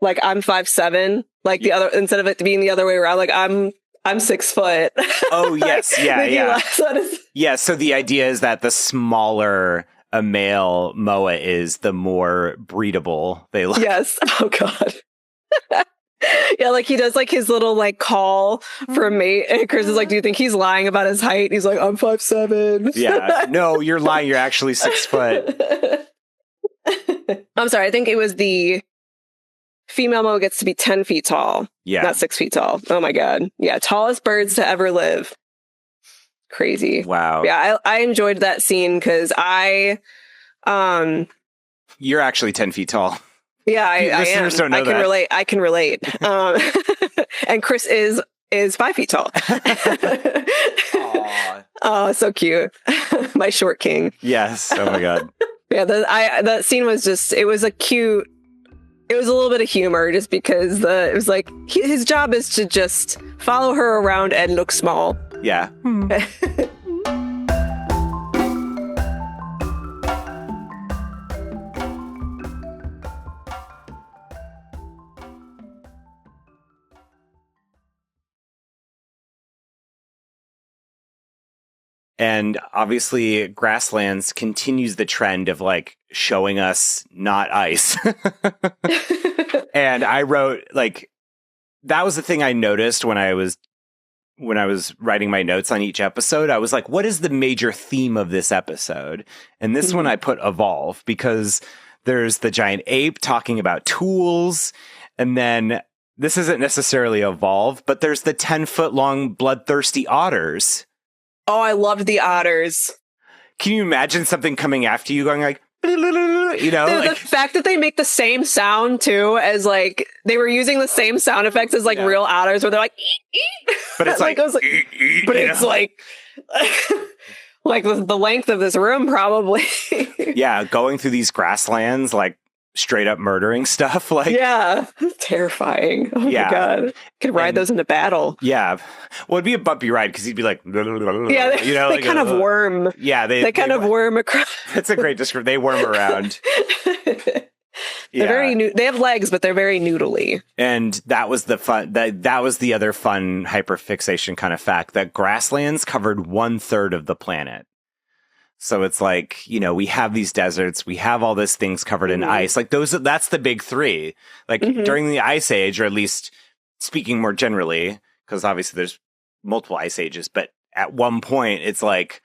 [SPEAKER 3] Like I'm 5'7", like the other, instead of it being the other way around, like I'm 6 foot.
[SPEAKER 4] Oh yes, yeah. Yeah, so the idea is that the smaller a male moa is, the more breedable they look.
[SPEAKER 3] Yes. Oh god. Yeah, like he does like his little like call for a mate, and Chris is like, "Do you think he's lying about his height?" And he's like, "I'm 5'7".
[SPEAKER 4] Yeah, no, you're lying. You're actually 6 foot.
[SPEAKER 3] I'm sorry. I think it was the female mo gets to be 10 feet tall.
[SPEAKER 4] Yeah,
[SPEAKER 3] not 6 feet tall. Oh my god. Yeah, tallest birds to ever live. Crazy.
[SPEAKER 4] Wow.
[SPEAKER 3] Yeah, I enjoyed that scene because
[SPEAKER 4] You're actually 10 feet tall.
[SPEAKER 3] Yeah, I am.
[SPEAKER 4] Don't know
[SPEAKER 3] I can
[SPEAKER 4] that.
[SPEAKER 3] relate. I can relate. And Chris is 5 feet tall. Oh, so cute. My short king.
[SPEAKER 4] Yes. Oh my god.
[SPEAKER 3] Yeah, that scene was just, it was a little bit of humor just because it was like his job is to just follow her around and look small.
[SPEAKER 4] Yeah. And obviously, Grasslands continues the trend of like showing us not ice. And I wrote like that was the thing I noticed when I was writing my notes on each episode. I was like, what is the major theme of this episode? And this one I put evolve because there's the giant ape talking about tools, and then this isn't necessarily evolve, but there's the 10-foot long bloodthirsty otters.
[SPEAKER 3] Oh, I loved the otters.
[SPEAKER 4] Can you imagine something coming after you going like, you know?
[SPEAKER 3] The fact that they make the same sound too, as like they were using the same sound effects as like real otters where they're like,
[SPEAKER 4] but it's like,
[SPEAKER 3] but it's like, like the length of this room probably.
[SPEAKER 4] Yeah, going through these grasslands, like straight up murdering stuff. Like,
[SPEAKER 3] yeah, terrifying. Oh my god, could ride those into battle.
[SPEAKER 4] Yeah, well, it'd be a bumpy ride because he'd be like,
[SPEAKER 3] yeah,
[SPEAKER 4] you know,
[SPEAKER 3] they
[SPEAKER 4] like,
[SPEAKER 3] kind of worm.
[SPEAKER 4] Yeah,
[SPEAKER 3] they kind of worm across.
[SPEAKER 4] That's a great description. They worm around.
[SPEAKER 3] They're very new. They have legs, but they're very noodly.
[SPEAKER 4] And that was the fun. That was the other fun hyperfixation kind of fact that grasslands covered 1/3 of the planet. So it's like, you know, we have these deserts, we have all these things covered in ice. Like that's the big three. Like during the Ice Age, or at least speaking more generally, because obviously there's multiple ice ages, but at one point it's like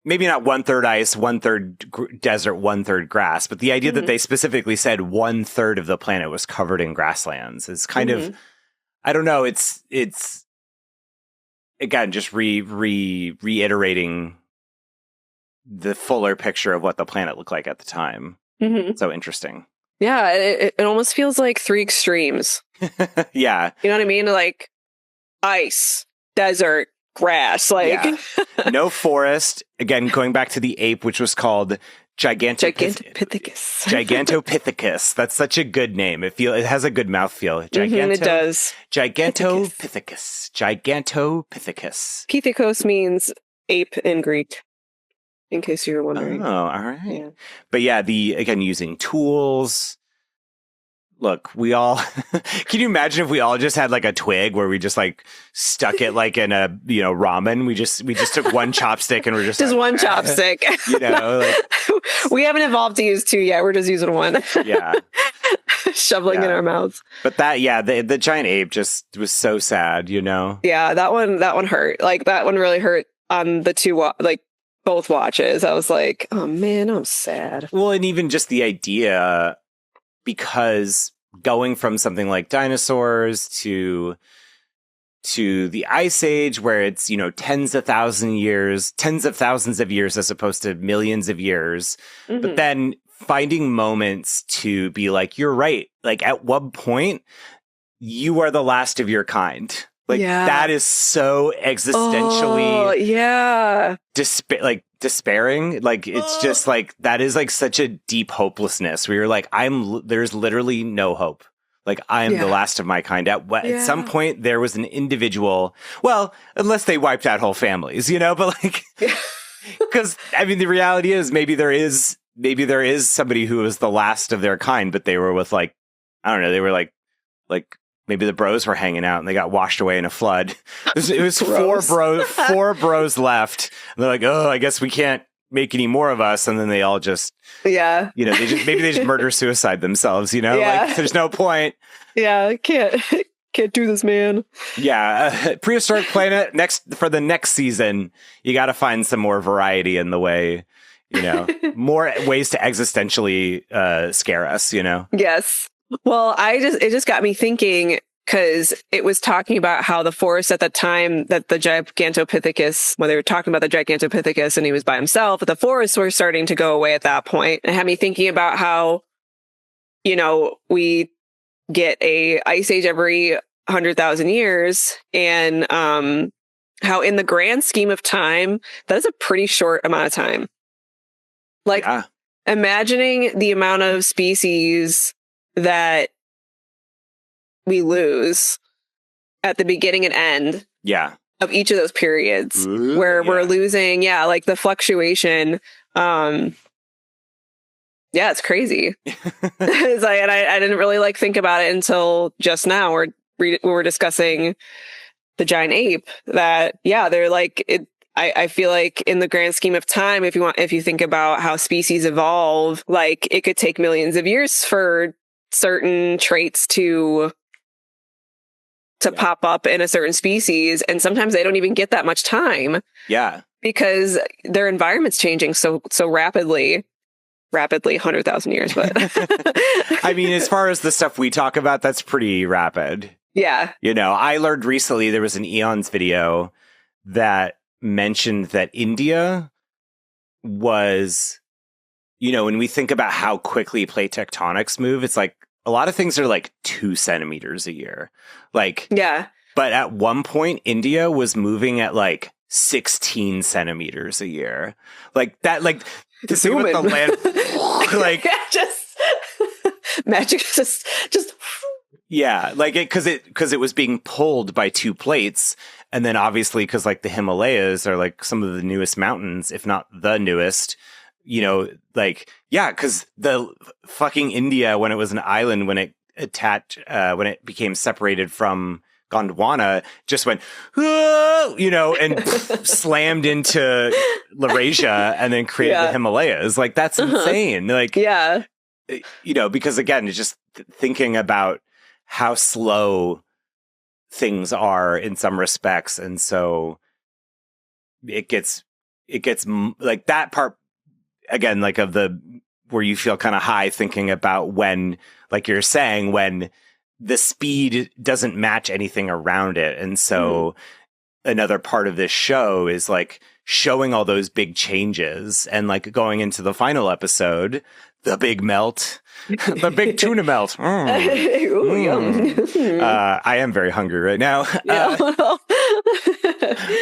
[SPEAKER 4] maybe not 1/3 ice, 1/3 desert, 1/3 grass. But the idea that they specifically said 1/3 of the planet was covered in grasslands is kind of, I don't know. It's again, just reiterating the fuller picture of what the planet looked like at the time. So interesting.
[SPEAKER 3] Yeah, it almost feels like three extremes.
[SPEAKER 4] Yeah.
[SPEAKER 3] You know what I mean? Like ice, desert, grass. Like
[SPEAKER 4] no forest. Again, going back to the ape, which was called
[SPEAKER 3] Gigantopithecus.
[SPEAKER 4] Gigantopithecus. That's such a good name. It has a good mouthfeel.
[SPEAKER 3] It does.
[SPEAKER 4] Gigantopithecus. Gigantopithecus.
[SPEAKER 3] Pithecus means ape in Greek. In case you were wondering.
[SPEAKER 4] Oh, all right.
[SPEAKER 3] Yeah.
[SPEAKER 4] But yeah, again, using tools. Look, we all, can you imagine if we all just had like a twig where we just like stuck it like in a, you know, ramen? We just took one chopstick and we're just like,
[SPEAKER 3] one chopstick.
[SPEAKER 4] You know, like,
[SPEAKER 3] we haven't evolved to use two yet. We're just using one.
[SPEAKER 4] Yeah.
[SPEAKER 3] Shoveling in our mouths.
[SPEAKER 4] But the giant ape just was so sad, you know?
[SPEAKER 3] Yeah, that one hurt. Like that one really hurt on the two, both watches. I was like, oh man, I'm sad.
[SPEAKER 4] Well, and even just the idea, because going from something like dinosaurs to the Ice Age, where it's, you know, tens of thousands of years as opposed to millions of years, but then finding moments to be like, you're right. Like at one point, you are the last of your kind. Like that is so existentially despairing. Like it's just like that is like such a deep hopelessness. We were like, there's literally no hope. Like I am the last of my kind. At some point there was an individual, well, unless they wiped out whole families, you know, but like because I mean the reality is maybe there is somebody who was the last of their kind, but they were with like, I don't know, they were like maybe the bros were hanging out and they got washed away in a flood. It was four bros left. And they're like, oh, I guess we can't make any more of us, and then they all just maybe they just murder suicide themselves, like there's no point.
[SPEAKER 3] Can't do this, man.
[SPEAKER 4] Prehistoric Planet, for the next season, you got to find some more variety in the way, more ways to existentially scare us,
[SPEAKER 3] Yes. Well, it just got me thinking, because it was talking about how the forest at the time that the Gigantopithecus, when they were talking about the Gigantopithecus and he was by himself, the forests were starting to go away at that point. And had me thinking about how, we get a ice age every 100,000 years, and how in the grand scheme of time, that is a pretty short amount of time. Like, imagining the amount of species that we lose at the beginning and end of each of those periods, where we're losing, like the fluctuation. It's crazy. It's like, and I didn't really think about it until just now. We were discussing the giant ape. That they're like it. I feel like in the grand scheme of time, if you think about how species evolve, like it could take millions of years for certain traits to pop up in a certain species, and sometimes they don't even get that much time. Because their environment's changing so rapidly 100,000 years. But
[SPEAKER 4] I mean, as far as the stuff we talk about, that's pretty rapid. I learned recently there was an Eons video that mentioned that India was, when we think about how quickly plate tectonics move, it's like a lot of things are like 2 centimeters a year. But at one point, India was moving at like 16 centimeters a year. Like that, to see what the land,
[SPEAKER 3] just magic, just.
[SPEAKER 4] Because it was being pulled by 2 plates, and then obviously because the Himalayas are some of the newest mountains, if not the newest. Because the fucking India, when it was an island, when it became separated from Gondwana, just went, and slammed into Laurasia and then created the Himalayas. That's insane. Because again, it's just thinking about how slow things are in some respects. And so it gets that part, again, of the, where you feel kind of high thinking about when, you're saying, when the speed doesn't match anything around it. And so another part of this show is showing all those big changes, and going into the final episode, the big melt, the big tuna melt. I am very hungry right now. I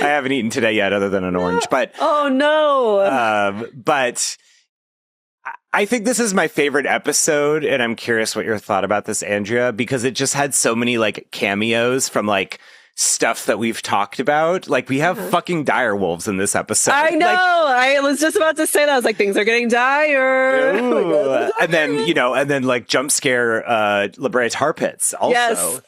[SPEAKER 4] haven't eaten today yet, other than an orange, but
[SPEAKER 3] oh no.
[SPEAKER 4] But I think this is my favorite episode, and I'm curious what your thought about this, Andrea, because it just had so many cameos from stuff that we've talked about. We have fucking dire wolves in this episode.
[SPEAKER 3] I know. I was just about to say that. I was like, things are getting dire.
[SPEAKER 4] And then jump scare La Brea tar pits also.
[SPEAKER 3] Yes.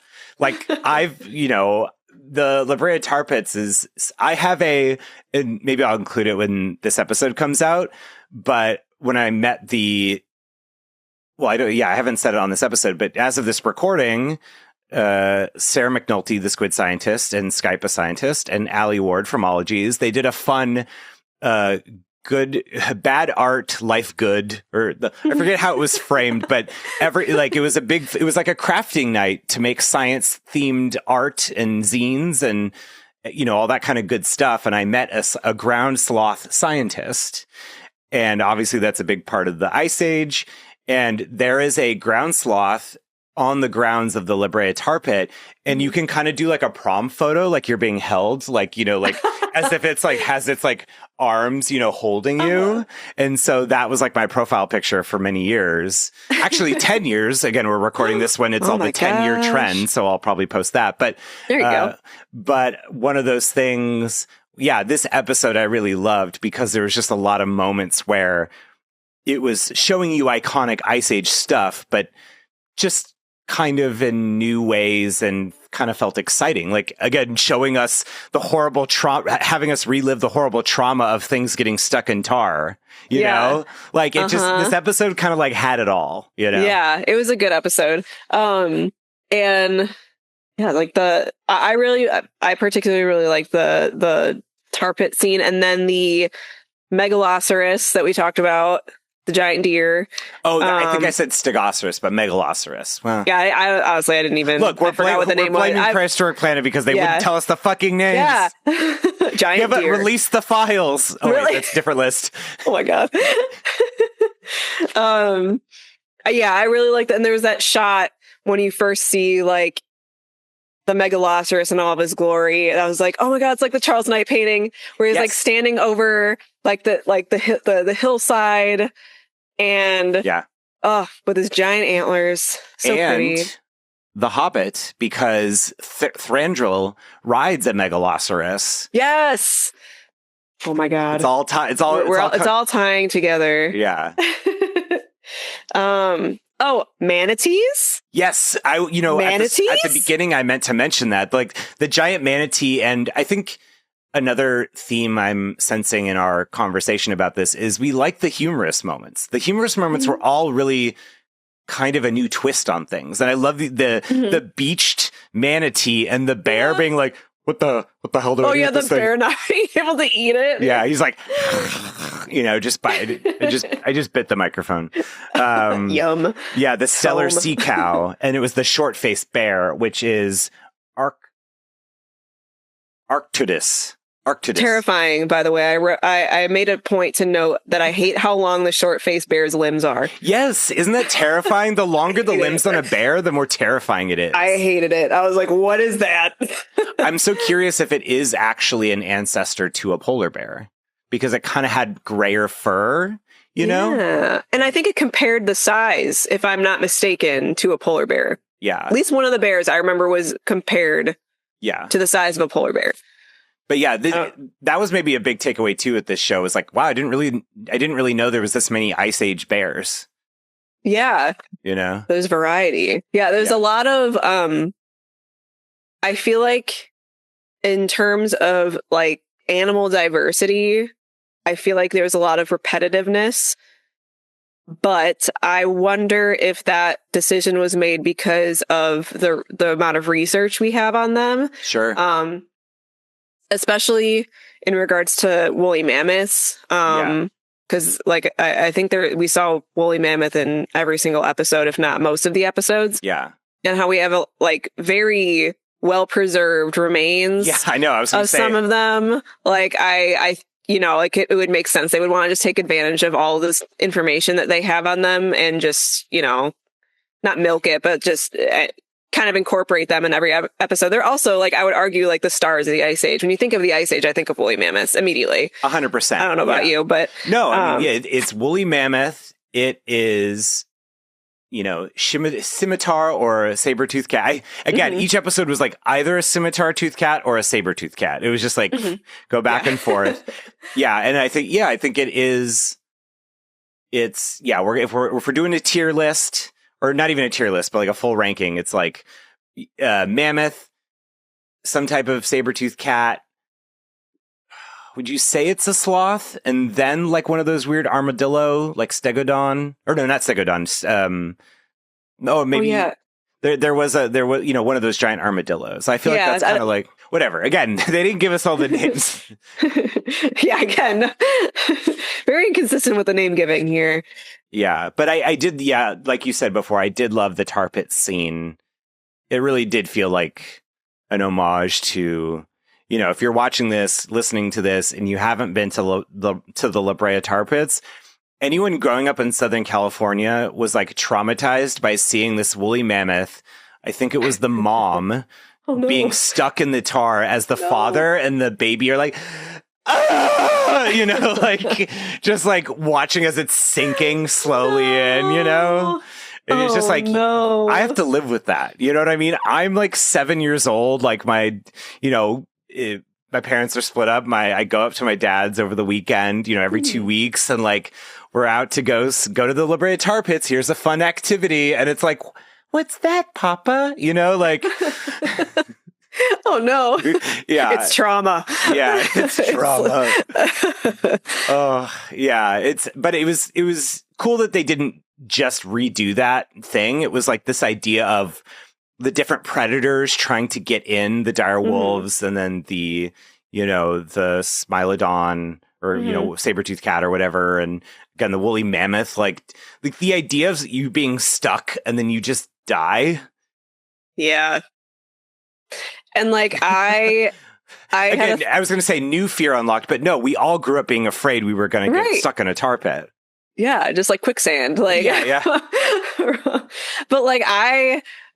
[SPEAKER 4] The La Brea tar pits is, I have and maybe I'll include it when this episode comes out, but when I met I haven't said it on this episode, but as of this recording, Sarah McNulty, the squid scientist and Skypa scientist, and Allie Ward from Ologies, they did a fun, good, bad art, life good, I forget how it was framed, but it was like a crafting night to make science themed art and zines and, all that kind of good stuff. And I met a ground sloth scientist. And obviously that's a big part of the Ice Age. And there is a ground sloth on the grounds of the La Brea tar pit, and you can kind of do a prom photo, you're being held, as if it's has its arms, holding you. And so that was my profile picture for many years, actually 10 years. Again, we're recording this when it's all the 10-year trend. So I'll probably post that, but
[SPEAKER 3] there you go.
[SPEAKER 4] But one of those things, this episode I really loved because there was just a lot of moments where it was showing you iconic Ice Age stuff, but just kind of in new ways and kind of felt exciting. Like, again, showing us the horrible trauma, having us relive the horrible trauma of things getting stuck in tar, you know? Like, it just, this episode kind of like had it all, you know?
[SPEAKER 3] Yeah, it was a good episode. And yeah, like I particularly really like the tar pit scene, and then the megalosaurus that we talked about, the giant deer.
[SPEAKER 4] Oh, I think I said stegosaurus, but megalosaurus. Well,
[SPEAKER 3] yeah, I honestly, I didn't even
[SPEAKER 4] look. We're blaming Prehistoric Planet because they wouldn't tell us the fucking names.
[SPEAKER 3] Yeah, giant
[SPEAKER 4] but
[SPEAKER 3] deer.
[SPEAKER 4] release the files. Oh,
[SPEAKER 3] really?
[SPEAKER 4] Wait, that's a different list.
[SPEAKER 3] Oh my god. Yeah, I really like that. And there was that shot when you first see like the megalosaurus in all of his glory. And I was like, oh my god, it's like the Charles Knight painting where he's like standing over like the hillside. And with his giant antlers, so pretty.
[SPEAKER 4] The Hobbit, because Thranduil rides a megalosaurus.
[SPEAKER 3] Yes. Oh my god!
[SPEAKER 4] It's all
[SPEAKER 3] tying together.
[SPEAKER 4] Yeah.
[SPEAKER 3] Oh, manatees.
[SPEAKER 4] Yes,
[SPEAKER 3] manatees?
[SPEAKER 4] At the beginning, I meant to mention that, like the giant manatee, and I think. Another theme I'm sensing in our conversation about this is we like the humorous moments. The humorous moments were all really kind of a new twist on things. And I love the beached manatee and the bear being like, what the hell do I do with this thing?
[SPEAKER 3] Bear not being able to eat it.
[SPEAKER 4] Yeah, he's like, just bite it. I just bit the microphone.
[SPEAKER 3] Yum.
[SPEAKER 4] Yeah, the stellar sea cow. And it was the short-faced bear, which is Arctudus.
[SPEAKER 3] Terrifying, by the way. I made a point to note that I hate how long the short-faced bear's limbs are.
[SPEAKER 4] Yes, isn't that terrifying? The longer the limbs on a bear, the more terrifying it is.
[SPEAKER 3] I hated it. I was like, what is that?
[SPEAKER 4] I'm so curious if it is actually an ancestor to a polar bear, because it kind of had grayer fur, you know?
[SPEAKER 3] Yeah. And I think it compared the size, if I'm not mistaken, to a polar bear.
[SPEAKER 4] Yeah.
[SPEAKER 3] At least one of the bears I remember was compared to the size of a polar bear.
[SPEAKER 4] But yeah, that was maybe a big takeaway too at this show. Is like, wow, I didn't really know there was this many Ice Age bears.
[SPEAKER 3] Yeah, there's variety. Yeah, there's a lot of. I feel like, in terms of like animal diversity, I feel like there's a lot of repetitiveness. But I wonder if that decision was made because of the amount of research we have on them.
[SPEAKER 4] Sure.
[SPEAKER 3] Especially in regards to woolly mammoths. Because like I think we saw woolly mammoth in every single episode, if not most of the episodes.
[SPEAKER 4] Yeah.
[SPEAKER 3] And how we have like very well preserved remains.
[SPEAKER 4] Yeah, I know. I was going to say
[SPEAKER 3] some of them. Like I like it would make sense. They would want to just take advantage of all this information that they have on them and just, not milk it, but just kind of incorporate them in every episode. They're also, like, I would argue, like the stars of the Ice Age. When you think of the Ice Age, I think of woolly mammoths immediately.
[SPEAKER 4] 100%.
[SPEAKER 3] I don't know about you, but
[SPEAKER 4] no, I mean, it's woolly mammoth. It is, scimitar or a saber-toothed cat. Each episode was like either a scimitar-toothed cat or a saber-toothed cat. It was just like go back and forth. Yeah, and I think it is. If we're doing a tier list. Or not even a tier list, but like a full ranking. It's like mammoth, some type of saber-toothed cat. Would you say it's a sloth? And then like one of those weird armadillo, like stegodon? Or no, not stegodon. There was one of those giant armadillos. I feel like that's kind of like whatever. Again, they didn't give us all the names.
[SPEAKER 3] Yeah, again, very inconsistent with the name giving here.
[SPEAKER 4] Yeah, but I did, like you said before, I did love the tar pit scene. It really did feel like an homage to, if you're watching this, listening to this, and you haven't been to the La Brea tar pits, anyone growing up in Southern California was like traumatized by seeing this woolly mammoth. I think it was the mom being stuck in the tar as the father and the baby are like, like just like watching as it's sinking slowly in, and it's just like, I have to live with that. You know what I mean? I'm like 7 years old. Like my parents are split up. I go up to my dad's over the weekend, every 2 weeks, and like we're out to go to the La Brea tar pits. Here's a fun activity. And it's like, what's that, Papa? You know, like,
[SPEAKER 3] oh no.
[SPEAKER 4] yeah,
[SPEAKER 3] it's trauma.
[SPEAKER 4] Yeah, it's trauma. Oh, yeah. But it was cool that they didn't just redo that thing. It was like this idea of the different predators trying to get in, the dire wolves, and then the Smilodon or, saber-toothed cat or whatever. And again, the woolly mammoth, like the idea of you being stuck and then you just die.
[SPEAKER 3] Yeah. And like, I
[SPEAKER 4] was going to say new fear unlocked, but no, we all grew up being afraid we were going to get stuck in a tar pit.
[SPEAKER 3] Yeah, just like quicksand. Like,
[SPEAKER 4] yeah.
[SPEAKER 3] But like,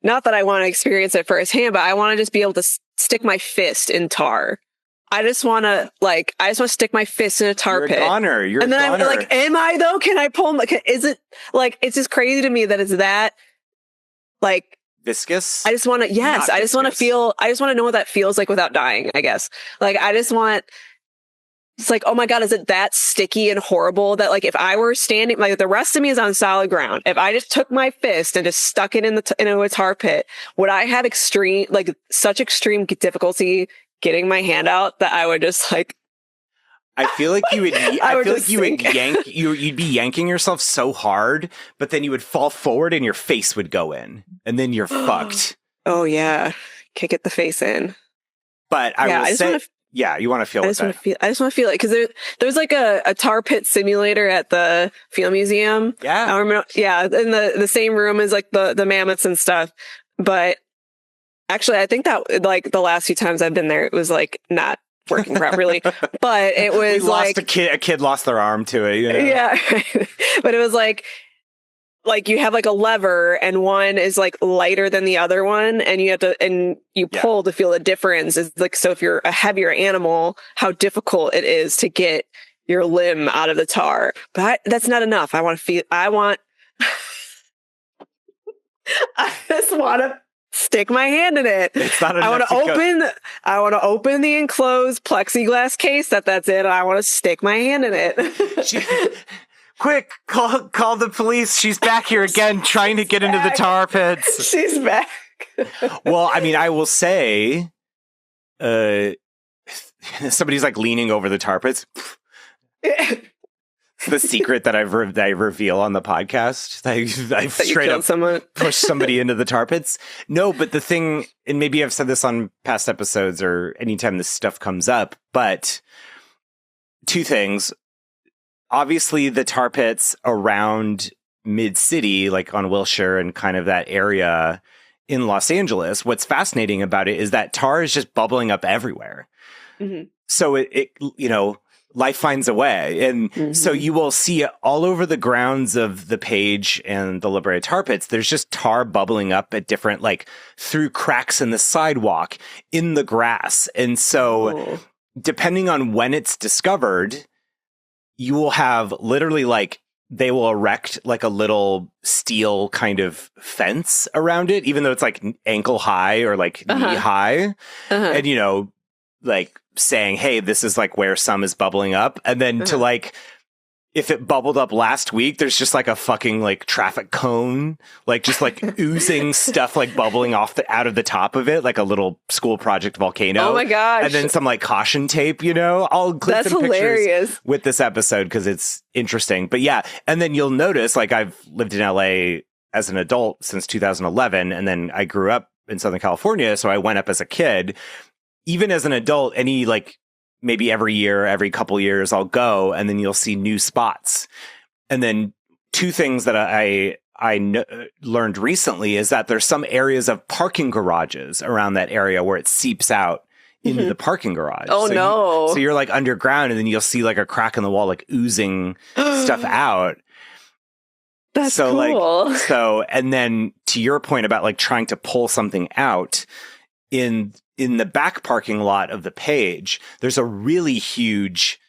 [SPEAKER 3] not that I want to experience it firsthand, but I want to just be able to stick my fist in tar. I just want to stick my fist in a tar pit.
[SPEAKER 4] You're a goner.
[SPEAKER 3] I'm like, am I though? Can I pull? Is it like, it's just crazy to me that it's that like
[SPEAKER 4] viscous?
[SPEAKER 3] I just want to, yes, I just want to know what that feels like without dying, I guess. Like, it's like, oh my God, is it that sticky and horrible that like if I were standing, like the rest of me is on solid ground. If I just took my fist and just stuck it into a tar pit, would I have such extreme difficulty getting my hand out that I would just like,
[SPEAKER 4] I feel like you would. I feel like you would you'd be yanking yourself so hard, but then you would fall forward and your face would go in, and then you're fucked.
[SPEAKER 3] Oh yeah, kick it the face in.
[SPEAKER 4] But I will say, you want to feel. I just want
[SPEAKER 3] to feel it because there's like a tar pit simulator at the Field Museum.
[SPEAKER 4] Yeah,
[SPEAKER 3] I remember. Yeah, in the same room as like the mammoths and stuff. But actually, I think that like the last few times I've been there, it was like not working properly, but it was like
[SPEAKER 4] a kid lost their arm to it. You know?
[SPEAKER 3] Yeah, but it was like you have like a lever and one is like lighter than the other one, and you pull to feel the difference. It's like, so if you're a heavier animal, how difficult it is to get your limb out of the tar. But that's not enough. I just want to stick my hand in it.
[SPEAKER 4] It's not enough.
[SPEAKER 3] I want to open the enclosed plexiglass case that's it. I want to stick my hand in it.
[SPEAKER 4] Quick, call the police. She's back here again trying to get into the tar pits.
[SPEAKER 3] She's back.
[SPEAKER 4] Well, I mean, I will say somebody's like leaning over the tar pits. The secret that I reveal on the podcast. I've straight up pushed somebody into the tar pits. No, but the thing, and maybe I've said this on past episodes or anytime this stuff comes up, but two things. Obviously, the tar pits around Mid-City, like on Wilshire and kind of that area in Los Angeles, what's fascinating about it is that tar is just bubbling up everywhere. Mm-hmm. So it life finds a way. And so you will see all over the grounds of the Page and the La Brea tar pits, there's just tar bubbling up at different, like through cracks in the sidewalk, in the grass. And so depending on when it's discovered, you will have literally like, they will erect like a little steel kind of fence around it, even though it's like ankle high or like knee high. And, like saying, hey, this is like where some is bubbling up. And then to like, if it bubbled up last week, there's just like a fucking like traffic cone, like just like oozing stuff like bubbling out of the top of it, like a little school project volcano.
[SPEAKER 3] Oh my gosh.
[SPEAKER 4] And then some like caution tape, I'll include some pictures with this episode because it's interesting. But yeah, and then you'll notice, like I've lived in LA as an adult since 2011, and then I grew up in Southern California, so I went up as a kid. Even as an adult, maybe every couple years I'll go, and then you'll see new spots. And then two things that I learned recently is that there's some areas of parking garages around that area where it seeps out into the parking garage.
[SPEAKER 3] Oh, no.
[SPEAKER 4] So you're like underground, and then you'll see like a crack in the wall, like oozing stuff out.
[SPEAKER 3] That's cool.
[SPEAKER 4] And then to your point about like trying to pull something out, in the back parking lot of the Page, there's a really huge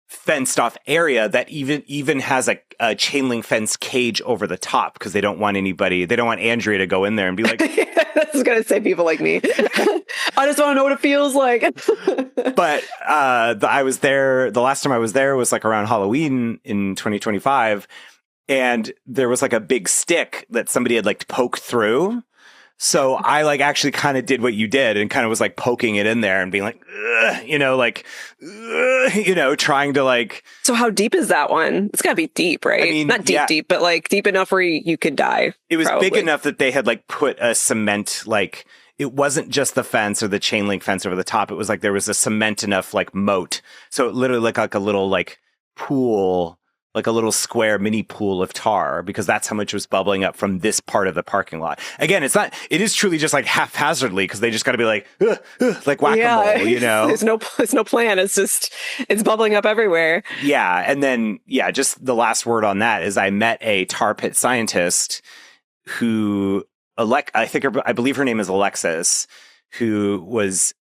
[SPEAKER 4] fenced off area that even has a chain link fence cage over the top because they don't want Andrea to go in there and be like,
[SPEAKER 3] I was going to say people like me. I just want to know what it feels like.
[SPEAKER 4] But I was there, the last time I was there was like around Halloween in 2025. and there was like a big stick that somebody had like poked through. So I like actually kind of did what you did and kind of was like poking it in there and being like, you know, like, you know, trying to like.
[SPEAKER 3] So how deep is that one? It's gotta be deep, right?
[SPEAKER 4] I mean,
[SPEAKER 3] not deep, deep, but like deep enough where you could die.
[SPEAKER 4] It was
[SPEAKER 3] probably
[SPEAKER 4] big enough that they had like put a cement, like it wasn't just the fence or the chain link fence over the top. It was like there was a cement enough like moat. So it literally looked like a little like pool, like a little square mini pool of tar, because that's how much was bubbling up from this part of the parking lot. Again, it is truly just like haphazardly, because they just got to be like whack-a-mole, you know?
[SPEAKER 3] There's no plan. It's bubbling up everywhere.
[SPEAKER 4] Yeah. And then, just the last word on that is I met a tar pit scientist who, I believe her name is Alexis, who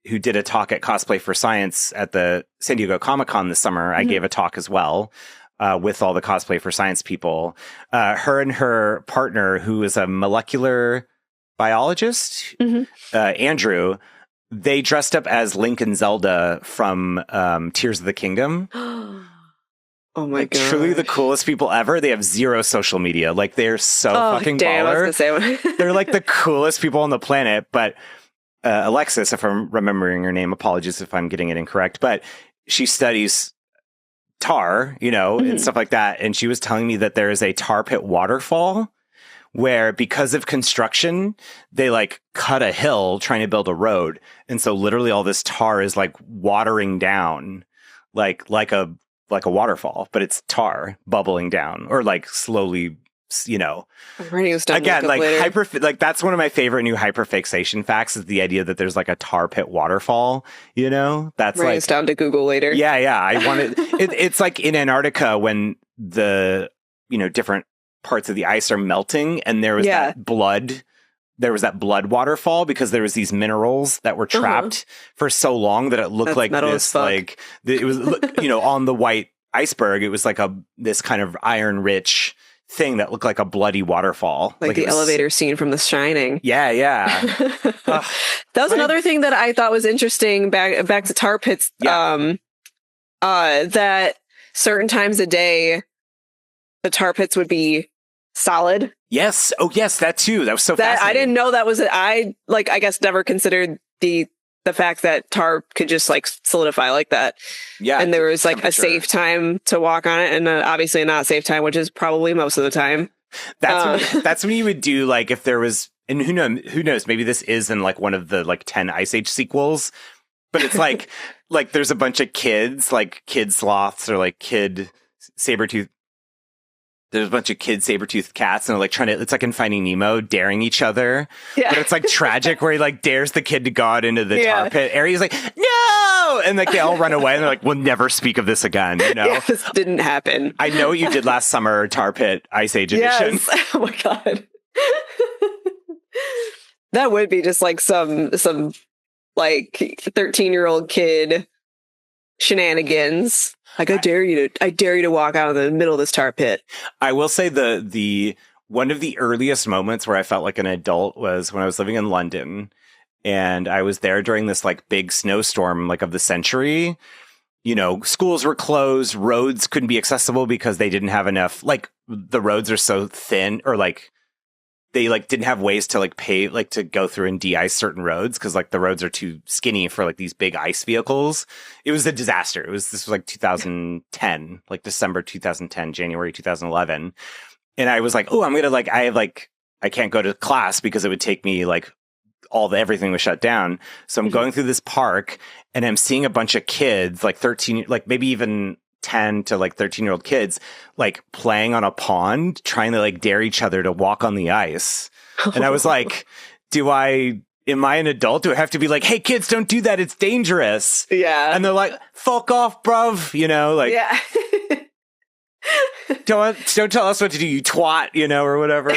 [SPEAKER 4] did a talk at Cosplay for Science at the San Diego Comic-Con this summer. Mm-hmm. I gave a talk as well. With all the Cosplay for Science people. Her and her partner, who is a molecular biologist, Andrew, they dressed up as Link and Zelda from Tears of the Kingdom.
[SPEAKER 3] Oh my god!
[SPEAKER 4] Truly the coolest people ever. They have zero social media. Like, they're so fucking baller.
[SPEAKER 3] I was gonna say
[SPEAKER 4] They're like the coolest people on the planet. But Alexis, if I'm remembering her name, apologies if I'm getting it incorrect, but she studies tar, you know, and stuff like that. And she was telling me that there is a tar pit waterfall where, because of construction, they like cut a hill trying to build a road. And so literally all this tar is like watering down like a waterfall, but it's tar bubbling down, or like slowly, you know.
[SPEAKER 3] I'm writing this down
[SPEAKER 4] again, like that's one of my favorite new hyperfixation facts, is the idea that there's like a tar pit waterfall, you know. That's
[SPEAKER 3] writing this down to Google later.
[SPEAKER 4] Yeah, I wanted it's like in Antarctica when the, you know, different parts of the ice are melting, and there was that blood waterfall, because there was these minerals that were trapped for so long that it looked like this, like it was, you know, on the white iceberg, it was like this kind of iron rich thing that looked like a bloody waterfall,
[SPEAKER 3] like the elevator scene from The Shining.
[SPEAKER 4] Yeah.
[SPEAKER 3] That was another thing that I thought was interesting, back to tar pits. That certain times a day the tar pits would be solid.
[SPEAKER 4] Yes. Oh yes, that too. That was so fascinating.
[SPEAKER 3] I didn't know that was I guess never considered the fact that tar could just like solidify like that. Yeah. And there was like a safe time to walk on it, and obviously a not safe time, which is probably most of the time.
[SPEAKER 4] That's when you would do, like, if there was, and who knows, maybe this is in like one of the like 10 Ice Age sequels, but it's like like there's a bunch of kids, like kid sloths, or like kid saber-tooth. There's a bunch of kid saber-toothed cats, and they're like it's like in Finding Nemo, daring each other. Yeah. But it's like tragic, where he like dares the kid to go out into the tar pit area. He's like, no! And like they all run away, and they're like, we'll never speak of this again, you know?
[SPEAKER 3] Yeah, this didn't happen.
[SPEAKER 4] I know what you did last summer, Tar Pit Ice Age Edition.
[SPEAKER 3] Yes. Oh my god. That would be just like some like 13-year-old kid shenanigans. Like, I dare you to walk out in the middle of this tar pit.
[SPEAKER 4] I will say the one of the earliest moments where I felt like an adult was when I was living in London, and I was there during this like big snowstorm, like of the century. You know, schools were closed, roads couldn't be accessible because they didn't have enough, like the roads are so thin, or like they like didn't have ways to like pave, like to go through and de-ice certain roads, because like the roads are too skinny for like these big ice vehicles. It was a disaster. This was like 2010, like December 2010, January 2011. And I was like, oh, I'm gonna like, I can't go to class because it would take me like everything was shut down. So I'm going through this park, and I'm seeing a bunch of kids, like 13, like maybe even 10 to like 13-year-old kids, like playing on a pond, trying to like dare each other to walk on the ice. And I was like, am I an adult? Do I have to be like, hey kids, don't do that, it's dangerous? Yeah. And they're like, fuck off, bruv, you know, like, yeah. don't tell us what to do, you twat, you know, or whatever.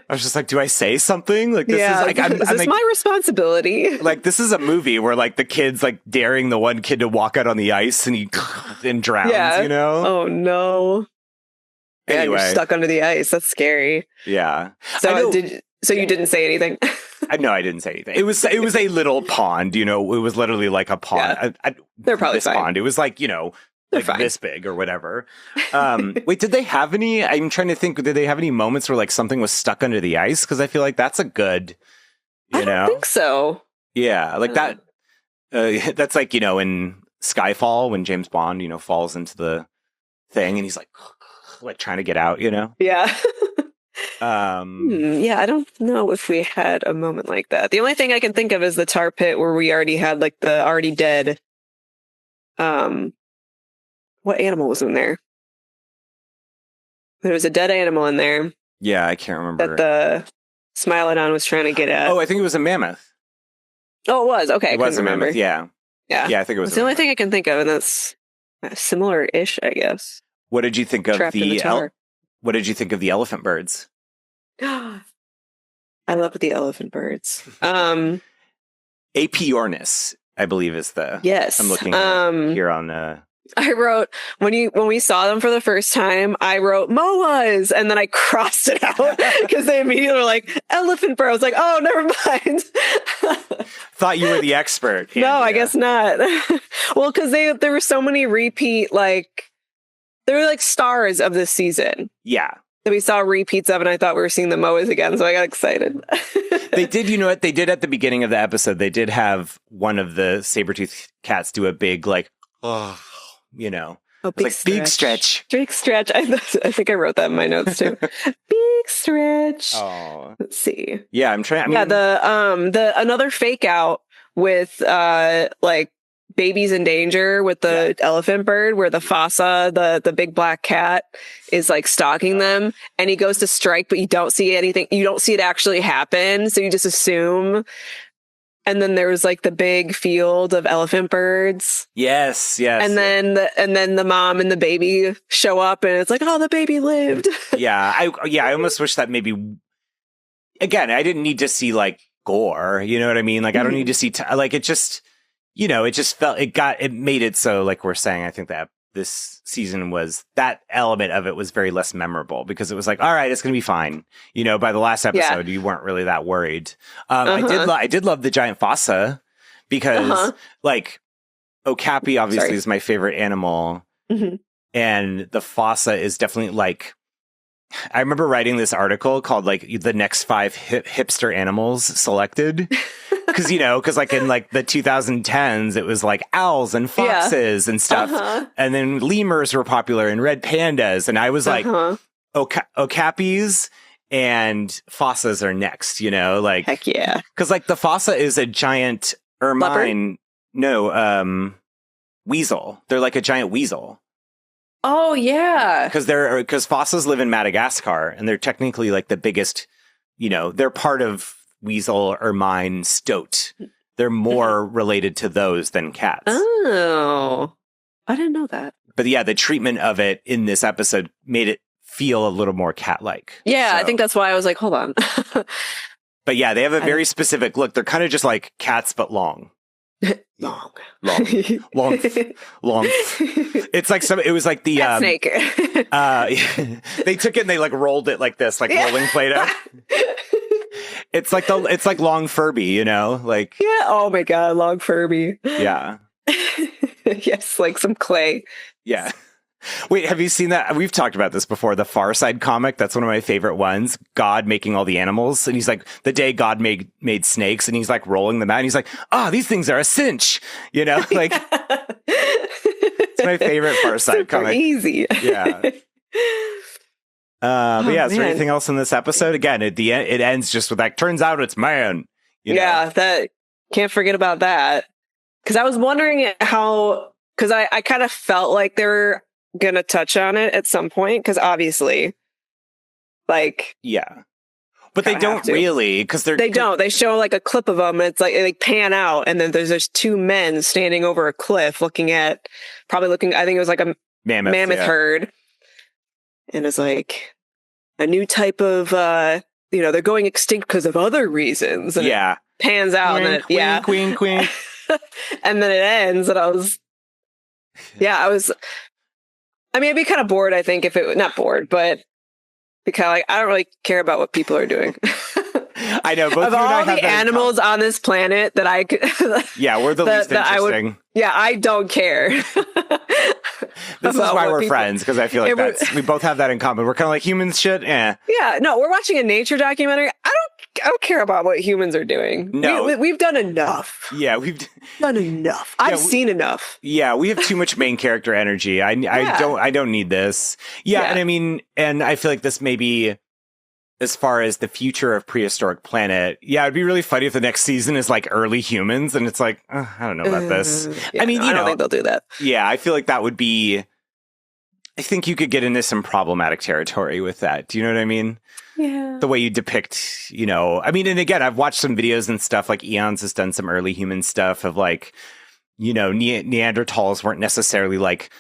[SPEAKER 4] I was just like, do I say something? Like, this is like,
[SPEAKER 3] is this my responsibility?
[SPEAKER 4] Like, this is a movie where like the kid's like daring the one kid to walk out on the ice, and he drowns, you know?
[SPEAKER 3] Oh no. Anyway. Yeah, you're stuck under the ice. That's scary.
[SPEAKER 4] Yeah.
[SPEAKER 3] So you didn't say anything?
[SPEAKER 4] No, I didn't say anything. It was a little pond, you know. It was literally like a pond.
[SPEAKER 3] Yeah. They're probably fine.
[SPEAKER 4] Pond. It was like, you know,
[SPEAKER 3] They're
[SPEAKER 4] like
[SPEAKER 3] fine.
[SPEAKER 4] this big or whatever. Wait, did they have any? I'm trying to think. Did they have any moments where like something was stuck under the ice? Because I feel like that's a good,
[SPEAKER 3] I don't think so.
[SPEAKER 4] Yeah, like that. That's like, in Skyfall when James Bond, falls into the thing and he's like trying to get out.
[SPEAKER 3] Yeah.
[SPEAKER 4] Yeah,
[SPEAKER 3] I don't know if we had a moment like that. The only thing I can think of is the tar pit where we already had like the already dead. What animal was in there? There was a dead animal in there
[SPEAKER 4] I can't remember.
[SPEAKER 3] that the Smilodon was trying to get at.
[SPEAKER 4] Oh, I think it was a mammoth.
[SPEAKER 3] Oh, it was. Okay,
[SPEAKER 4] It was a mammoth. Yeah.
[SPEAKER 3] Yeah,
[SPEAKER 4] I think it was.
[SPEAKER 3] It's the only thing I can think of, and that's similar-ish, I guess.
[SPEAKER 4] What did you think of
[SPEAKER 3] Trapped in the tower.
[SPEAKER 4] What did you think of the elephant birds?
[SPEAKER 3] I love the elephant birds.
[SPEAKER 4] Apiornis, I believe, is the.
[SPEAKER 3] Yes.
[SPEAKER 4] I'm looking here on.
[SPEAKER 3] I wrote when we saw them for the first time, I wrote moas, and then I crossed it out because they immediately were like elephant bird. I was like, oh, never mind.
[SPEAKER 4] Thought you were the expert.
[SPEAKER 3] No, I guess not. Well, because there were so many repeat, like they were like stars of this season.
[SPEAKER 4] Yeah.
[SPEAKER 3] That we saw repeats of, and I thought we were seeing the moas again, so I got excited.
[SPEAKER 4] They did, you know what? They did at the beginning of the episode. They did have one of the saber-toothed cats do a big, like,
[SPEAKER 3] Big
[SPEAKER 4] stretch.
[SPEAKER 3] Big stretch. I think I wrote that in my notes too. Big stretch.
[SPEAKER 4] Oh.
[SPEAKER 3] Let's see.
[SPEAKER 4] Yeah, I'm trying.
[SPEAKER 3] The another fake out with like babies in danger with the elephant bird, where the fossa, the big black cat, is like stalking them, and he goes to strike, but you don't see anything. You don't see it actually happen, so you just assume. And then there was like the big field of elephant birds.
[SPEAKER 4] Yes.
[SPEAKER 3] And then the mom and the baby show up, and it's like, oh, the baby lived.
[SPEAKER 4] I almost wish that maybe. Again, I didn't need to see like gore. You know what I mean? Like I don't need to see like it just. It just felt it made it so, like we're saying, I think that this season was that element of it was very less memorable because it was like, all right, it's going to be fine. By the last episode, you weren't really that worried. I did love the giant fossa because like Okapi obviously is my favorite animal. Mm-hmm. And the fossa is definitely like, I remember writing this article called like the next 5 hipster animals selected. Because like in like the 2010s, it was like owls and foxes and stuff. And then lemurs were popular and red pandas. And I was like, okapis and fossas are next, like.
[SPEAKER 3] Heck yeah.
[SPEAKER 4] Because like the fossa is a giant ermine. No, weasel. They're like a giant weasel.
[SPEAKER 3] Oh, yeah.
[SPEAKER 4] Because fossas live in Madagascar and they're technically like the biggest, they're part of weasel, ermine, stoat. They're more related to those than cats.
[SPEAKER 3] Oh, I didn't know that.
[SPEAKER 4] But yeah, the treatment of it in this episode made it feel a little more cat-like.
[SPEAKER 3] Yeah, so. I think that's why I was like, hold on.
[SPEAKER 4] But yeah, they have a very specific look. They're kind of just like cats, but long.
[SPEAKER 3] long.
[SPEAKER 4] It's like it was like the
[SPEAKER 3] snake.
[SPEAKER 4] They took it and they like rolled it like this, like rolling Play-Doh. It's like long Furby, like. Yeah.
[SPEAKER 3] Oh my God. Long Furby.
[SPEAKER 4] Yeah.
[SPEAKER 3] Yes. Like some clay.
[SPEAKER 4] Yeah. Wait, have you seen that? We've talked about this before. The Far Side comic. That's one of my favorite ones. God making all the animals. And he's like, the day God made snakes, and he's like rolling them out. And he's like, these things are a cinch. Like, it's my favorite Far Side comic.
[SPEAKER 3] Easy.
[SPEAKER 4] Yeah. But yeah, is there anything else in this episode? Again, at the end, it ends just with like, turns out it's man.
[SPEAKER 3] Yeah, that can't forget about that. Because I was wondering because I kind of felt like they were gonna touch on it at some point. Because obviously, like,
[SPEAKER 4] yeah, but they don't really because
[SPEAKER 3] they don't. They show like a clip of them. It's like they pan out, and then there's 2 men standing over a cliff, I think it was like a mammoth herd. And it's like a new type of, they're going extinct because of other reasons. And it pans out.
[SPEAKER 4] Wink,
[SPEAKER 3] and then,
[SPEAKER 4] wink, wink.
[SPEAKER 3] And then it ends. And I'd be kind of bored, I think, if it, not bored, but be kind of like, I don't really care about what people are doing.
[SPEAKER 4] I know. Both
[SPEAKER 3] of all the animals on this planet that I could.
[SPEAKER 4] Yeah, we're the least interesting.
[SPEAKER 3] I don't care.
[SPEAKER 4] is why we're friends, because I feel like we both have that in common. We're kind of like humans shit.
[SPEAKER 3] Yeah, no, we're watching a nature documentary. I don't care about what humans are doing.
[SPEAKER 4] No.
[SPEAKER 3] We've done enough.
[SPEAKER 4] Yeah, we've
[SPEAKER 3] done enough. I've seen enough.
[SPEAKER 4] Yeah, we have too much main character energy. I don't need this. Yeah, and I mean, and I feel like this may be, as far as the future of Prehistoric Planet, it'd be really funny if the next season is like early humans, and it's like, I don't know about this.
[SPEAKER 3] I mean, I don't think they'll do that.
[SPEAKER 4] Yeah, I feel like that would be, I think you could get into some problematic territory with that. Do you know what I mean?
[SPEAKER 3] Yeah.
[SPEAKER 4] The way you depict, I mean, and again, I've watched some videos and stuff, like Eons has done some early human stuff of like, Neanderthals weren't necessarily like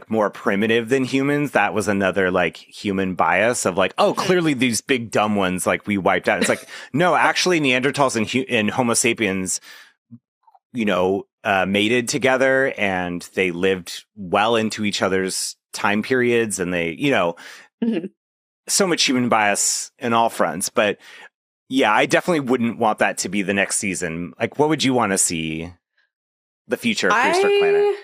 [SPEAKER 4] more primitive than humans. That was another like human bias of like, oh, clearly these big dumb ones like we wiped out. It's like, no, actually Neanderthals and Homo sapiens, mated together, and they lived well into each other's time periods, and they, so much human bias in all fronts. But yeah, I definitely wouldn't want that to be the next season. Like, what would you want to see the future of Prehistoric Planet?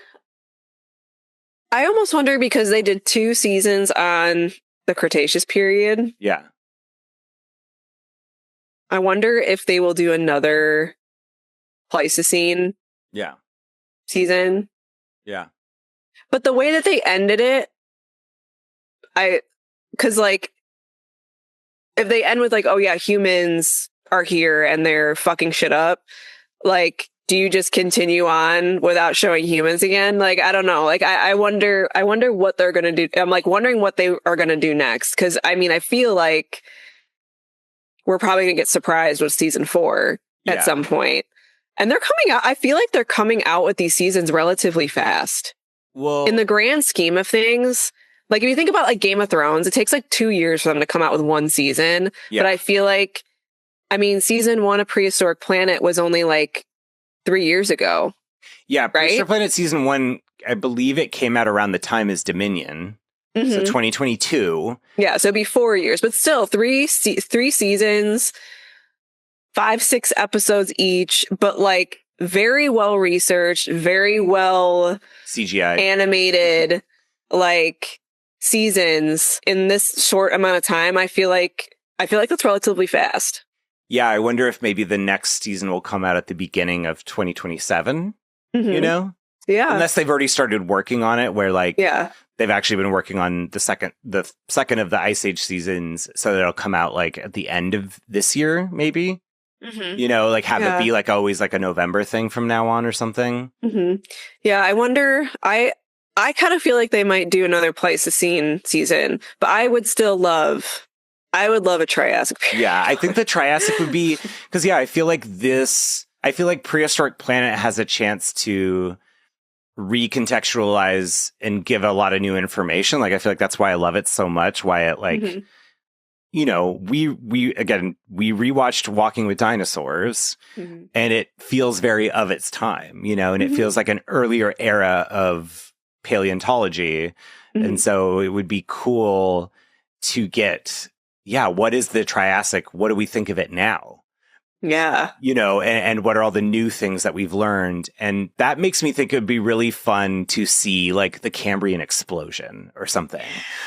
[SPEAKER 3] I almost wonder, because they did 2 seasons on the Cretaceous period.
[SPEAKER 4] Yeah.
[SPEAKER 3] I wonder if they will do another Pleistocene season.
[SPEAKER 4] Yeah.
[SPEAKER 3] But the way that they ended it, because like, if they end with like, oh yeah, humans are here and they're fucking shit up, like, do you just continue on without showing humans again? Like, I don't know. Like, I wonder what they're going to do. I'm like wondering what they are going to do next. Cause I mean, I feel like we're probably going to get surprised with season 4 at some point. And they're coming out. I feel like they're coming out with these seasons relatively fast.
[SPEAKER 4] Well,
[SPEAKER 3] in the grand scheme of things, like if you think about like Game of Thrones, it takes like 2 years for them to come out with one season. Yeah. But I feel like, I mean, season 1 of Prehistoric Planet was only like 3 years ago.
[SPEAKER 4] Yeah, Prehistoric Planet season 1, I believe it came out around the time as Dominion. Mm-hmm. So 2022.
[SPEAKER 3] Yeah, so it'd be 4 years, but still 3 seasons, 5-6 episodes each, but like very well researched, very well
[SPEAKER 4] CGI
[SPEAKER 3] animated, like seasons in this short amount of time. I feel like that's relatively fast.
[SPEAKER 4] Yeah, I wonder if maybe the next season will come out at the beginning of 2027,
[SPEAKER 3] Yeah.
[SPEAKER 4] Unless they've already started working on it, where like they've actually been working on the second of the Ice Age seasons, so that it'll come out like at the end of this year, maybe. Mm-hmm. Like have it be like always like a November thing from now on or something.
[SPEAKER 3] Mm-hmm. Yeah, I wonder. I kind of feel like they might do another Pleistocene season, but I would love a Triassic period.
[SPEAKER 4] Yeah, I think the Triassic would be, because I feel like Prehistoric Planet has a chance to recontextualize and give a lot of new information. Like, I feel like that's why I love it so much, why it like, we rewatched Walking with Dinosaurs, and it feels very of its time, and it feels like an earlier era of paleontology. And so it would be cool to get, what is the Triassic? What do we think of it now?
[SPEAKER 3] Yeah.
[SPEAKER 4] And what are all the new things that we've learned? And that makes me think it'd be really fun to see like the Cambrian explosion or something.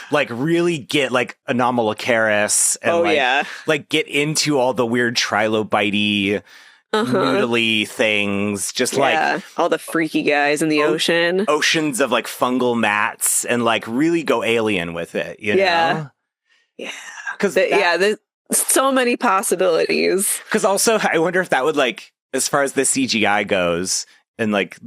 [SPEAKER 4] Like really get like Anomalocaris and like get into all the weird trilobite noodly things, just like
[SPEAKER 3] all the freaky guys in the ocean.
[SPEAKER 4] Oceans of like fungal mats, and like really go alien with it, know?
[SPEAKER 3] Yeah. Because there's so many possibilities.
[SPEAKER 4] Because also, I wonder if that would like, as far as the CGI goes, and like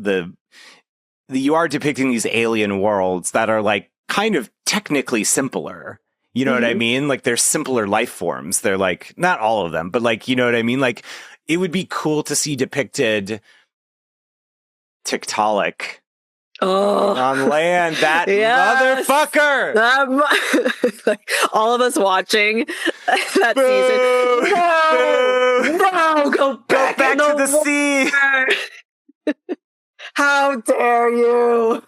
[SPEAKER 4] you are depicting these alien worlds that are like kind of technically simpler. You know what I mean? Like they're simpler life forms. They're like, not all of them, but like, you know what I mean? Like it would be cool to see depicted Tiktaalik on land. That motherfucker.
[SPEAKER 3] Like all of us watching that season. No, go back
[SPEAKER 4] to the sea.
[SPEAKER 3] How dare you?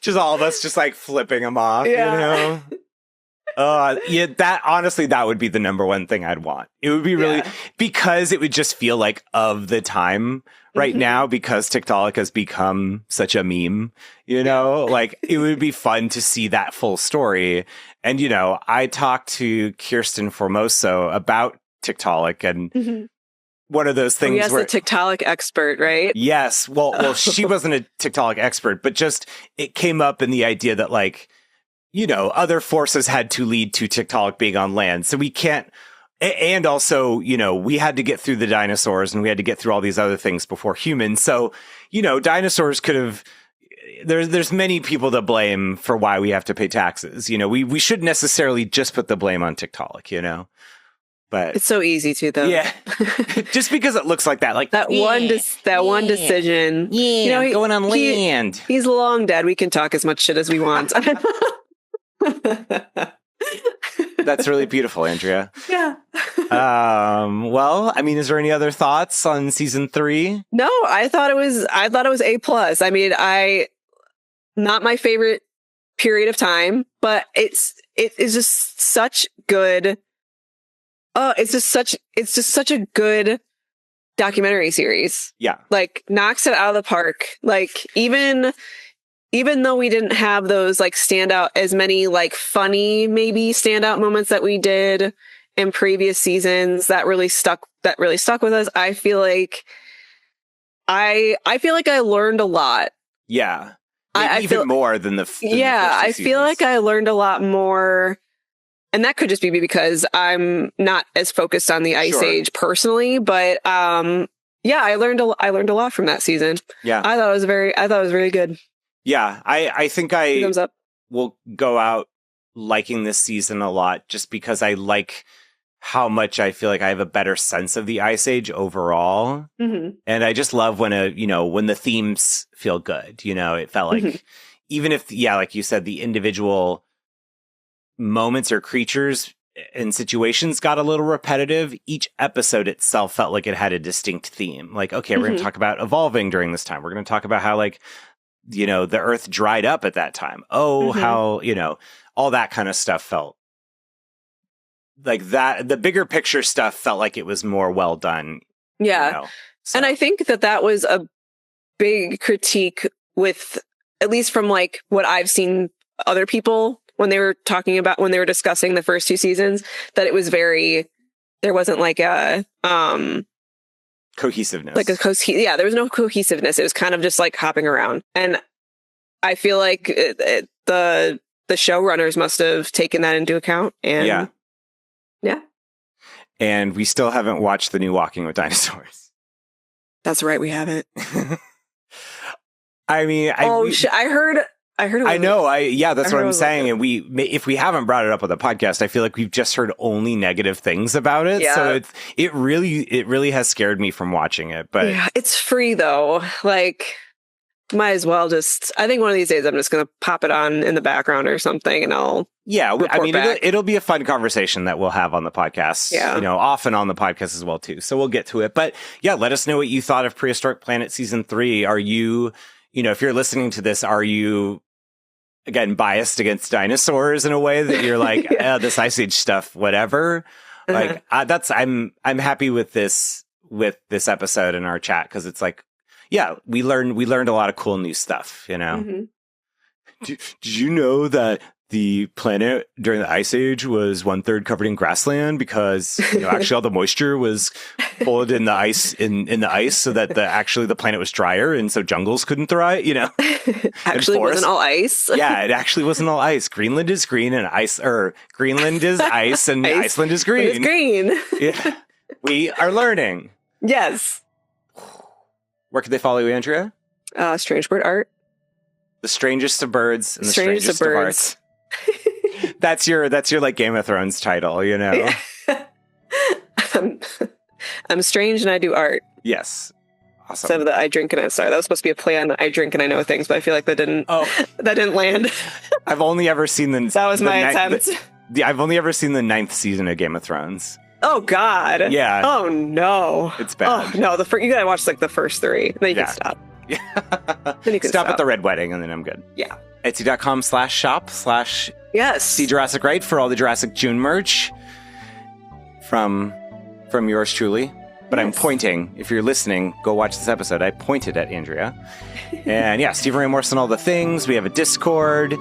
[SPEAKER 4] Just all of us just like flipping him off, Yeah, that would be the number one thing I'd want. It would be really, because it would just feel like of the time right now, because TikTok has become such a meme, like it would be fun to see that full story. And, I talked to Kirsten Formoso about TikTok, and one of those things
[SPEAKER 3] where the TikTok expert, right?
[SPEAKER 4] Yes. Well, she wasn't a TikTok expert, but just it came up in the idea that like, other forces had to lead to TikTok being on land. So we can't, and also, we had to get through the dinosaurs and we had to get through all these other things before humans. So, dinosaurs could have, there's many people to blame for why we have to pay taxes. We shouldn't necessarily just put the blame on TikTok, but
[SPEAKER 3] it's so easy to, though.
[SPEAKER 4] Yeah. Just because it looks like that, like
[SPEAKER 3] one decision.
[SPEAKER 4] Yeah. Going on land.
[SPEAKER 3] He's long dead. We can talk as much shit as we want.
[SPEAKER 4] That's really beautiful, Andrea.
[SPEAKER 3] Yeah.
[SPEAKER 4] Well, I mean, is there any other thoughts on season 3?
[SPEAKER 3] No, I thought it was A+. I mean, not my favorite period of time, but it is just such good. Oh, it's just such a good documentary series.
[SPEAKER 4] Yeah.
[SPEAKER 3] Like knocks it out of the park. Like even though we didn't have those like as many like funny, maybe standout moments that we did in previous seasons that really stuck with us, I feel like I learned a lot.
[SPEAKER 4] Yeah. I feel more than the
[SPEAKER 3] I feel like I learned a lot more, and that could just be because I'm not as focused on the Ice Age personally, but I learned a lot from that season.
[SPEAKER 4] Yeah.
[SPEAKER 3] I thought it was very good.
[SPEAKER 4] Yeah, I think I
[SPEAKER 3] Thumbs up.
[SPEAKER 4] Will go out liking this season a lot, just because I like how much I feel like I have a better sense of the Ice Age overall.
[SPEAKER 3] Mm-hmm.
[SPEAKER 4] And I just love when when the themes feel good. It felt like even if, like you said, the individual moments or creatures and situations got a little repetitive, each episode itself felt like it had a distinct theme. Like, okay, we're going to talk about evolving during this time. We're going to talk about how like, the earth dried up at that time. How, all that kind of stuff felt like that. The bigger picture stuff felt like it was more well done.
[SPEAKER 3] Yeah. So. And I think that was a big critique with, at least from like what I've seen other people when they were discussing the first 2 seasons, that it was there wasn't like a,
[SPEAKER 4] cohesiveness.
[SPEAKER 3] Like there was no cohesiveness. It was kind of just like hopping around. And I feel like the showrunners must have taken that into account. And yeah.
[SPEAKER 4] And we still haven't watched the new Walking with Dinosaurs.
[SPEAKER 3] That's right, we haven't.
[SPEAKER 4] I mean,
[SPEAKER 3] I heard.
[SPEAKER 4] I know. That's what I'm saying. And if we haven't brought it up on the podcast, I feel like we've just heard only negative things about it. Yeah. So it really has scared me from watching it. But
[SPEAKER 3] yeah, it's free though. Like, might as well I think one of these days I'm just going to pop it on in the background or something, and I'll.
[SPEAKER 4] Yeah, I mean, it'll be a fun conversation that we'll have on the podcast. Yeah. Often on the podcast as well too. So we'll get to it. But yeah, let us know what you thought of Prehistoric Planet season 3. Are you, if you're listening to this, are you, again, biased against dinosaurs in a way that you're like, this Ice Age stuff, whatever. Like I'm happy with this episode in our chat, because it's like, we learned a lot of cool new stuff. Did you know that the planet during the Ice Age was 1/3 covered in grassland, because actually all the moisture was pulled in the ice in the ice, so that the planet was drier, and so jungles couldn't thrive.
[SPEAKER 3] Actually, wasn't all ice.
[SPEAKER 4] Yeah, it actually wasn't all ice. Greenland is green, and Greenland is ice, and Iceland is green.
[SPEAKER 3] It's green.
[SPEAKER 4] Yeah, we are learning.
[SPEAKER 3] Yes.
[SPEAKER 4] Where can they follow you, Andrea?
[SPEAKER 3] Strange Bird Art.
[SPEAKER 4] The strangest of birds and the strangest of hearts. That's your like Game of Thrones title,
[SPEAKER 3] I'm strange and I do art.
[SPEAKER 4] Yes. Awesome.
[SPEAKER 3] Instead of the I drink and I sorry, that was supposed to be a play on I drink and I know things, but I feel like that didn't land.
[SPEAKER 4] I've only ever seen
[SPEAKER 3] that was my attempt.
[SPEAKER 4] I've only ever seen the 9th season of Game of Thrones.
[SPEAKER 3] Oh God.
[SPEAKER 4] Yeah.
[SPEAKER 3] Oh no.
[SPEAKER 4] It's bad.
[SPEAKER 3] Oh no, you gotta watch like the first 3. Then you can stop.
[SPEAKER 4] Yeah. Then you can stop at the Red Wedding, and then I'm good.
[SPEAKER 3] Yeah.
[SPEAKER 4] Etsy.com/shop/
[SPEAKER 3] Yes.
[SPEAKER 4] See Jurassic Right for all the Jurassic June merch from yours truly. But I'm pointing. If you're listening, go watch this episode. I pointed at Andrea. And yeah, Stephen Ray Morrison, all the things. We have a Discord,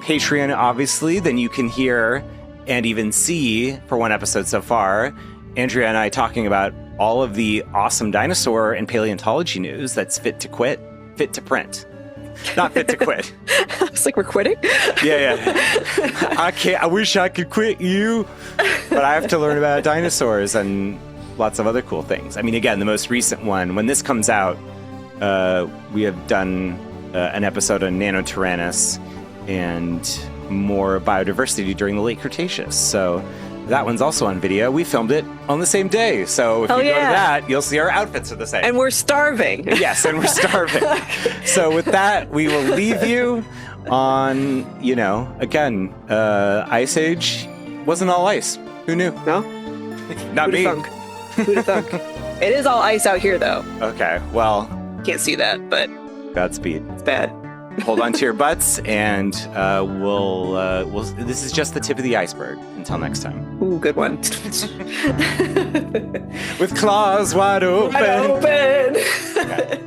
[SPEAKER 4] Patreon, obviously. Then you can hear and even see, for one episode so far, Andrea and I talking about all of the awesome dinosaur and paleontology news that's fit to print. Not fit to quit.
[SPEAKER 3] It's like we're quitting?
[SPEAKER 4] Yeah. I wish I could quit you, but I have to learn about dinosaurs and lots of other cool things. I mean, again, the most recent one, when this comes out, we have done an episode on Nanotyrannus and more biodiversity during the late Cretaceous. So that one's also on video. We filmed it on the same day. So if you go to that, you'll see our outfits are the same.
[SPEAKER 3] And we're starving.
[SPEAKER 4] Yes, and we're starving. So with that, we will leave you on, again, Ice Age wasn't all ice. Who knew?
[SPEAKER 3] No?
[SPEAKER 4] Not me.
[SPEAKER 3] Who'd have thunk? It is all ice out here, though.
[SPEAKER 4] Okay, well.
[SPEAKER 3] Can't see that, but.
[SPEAKER 4] Godspeed.
[SPEAKER 3] It's bad.
[SPEAKER 4] Hold on to your butts, and we'll. This is just the tip of the iceberg. Until next time.
[SPEAKER 3] Ooh, good one.
[SPEAKER 4] With claws wide open.
[SPEAKER 3] Wide open.
[SPEAKER 4] Okay.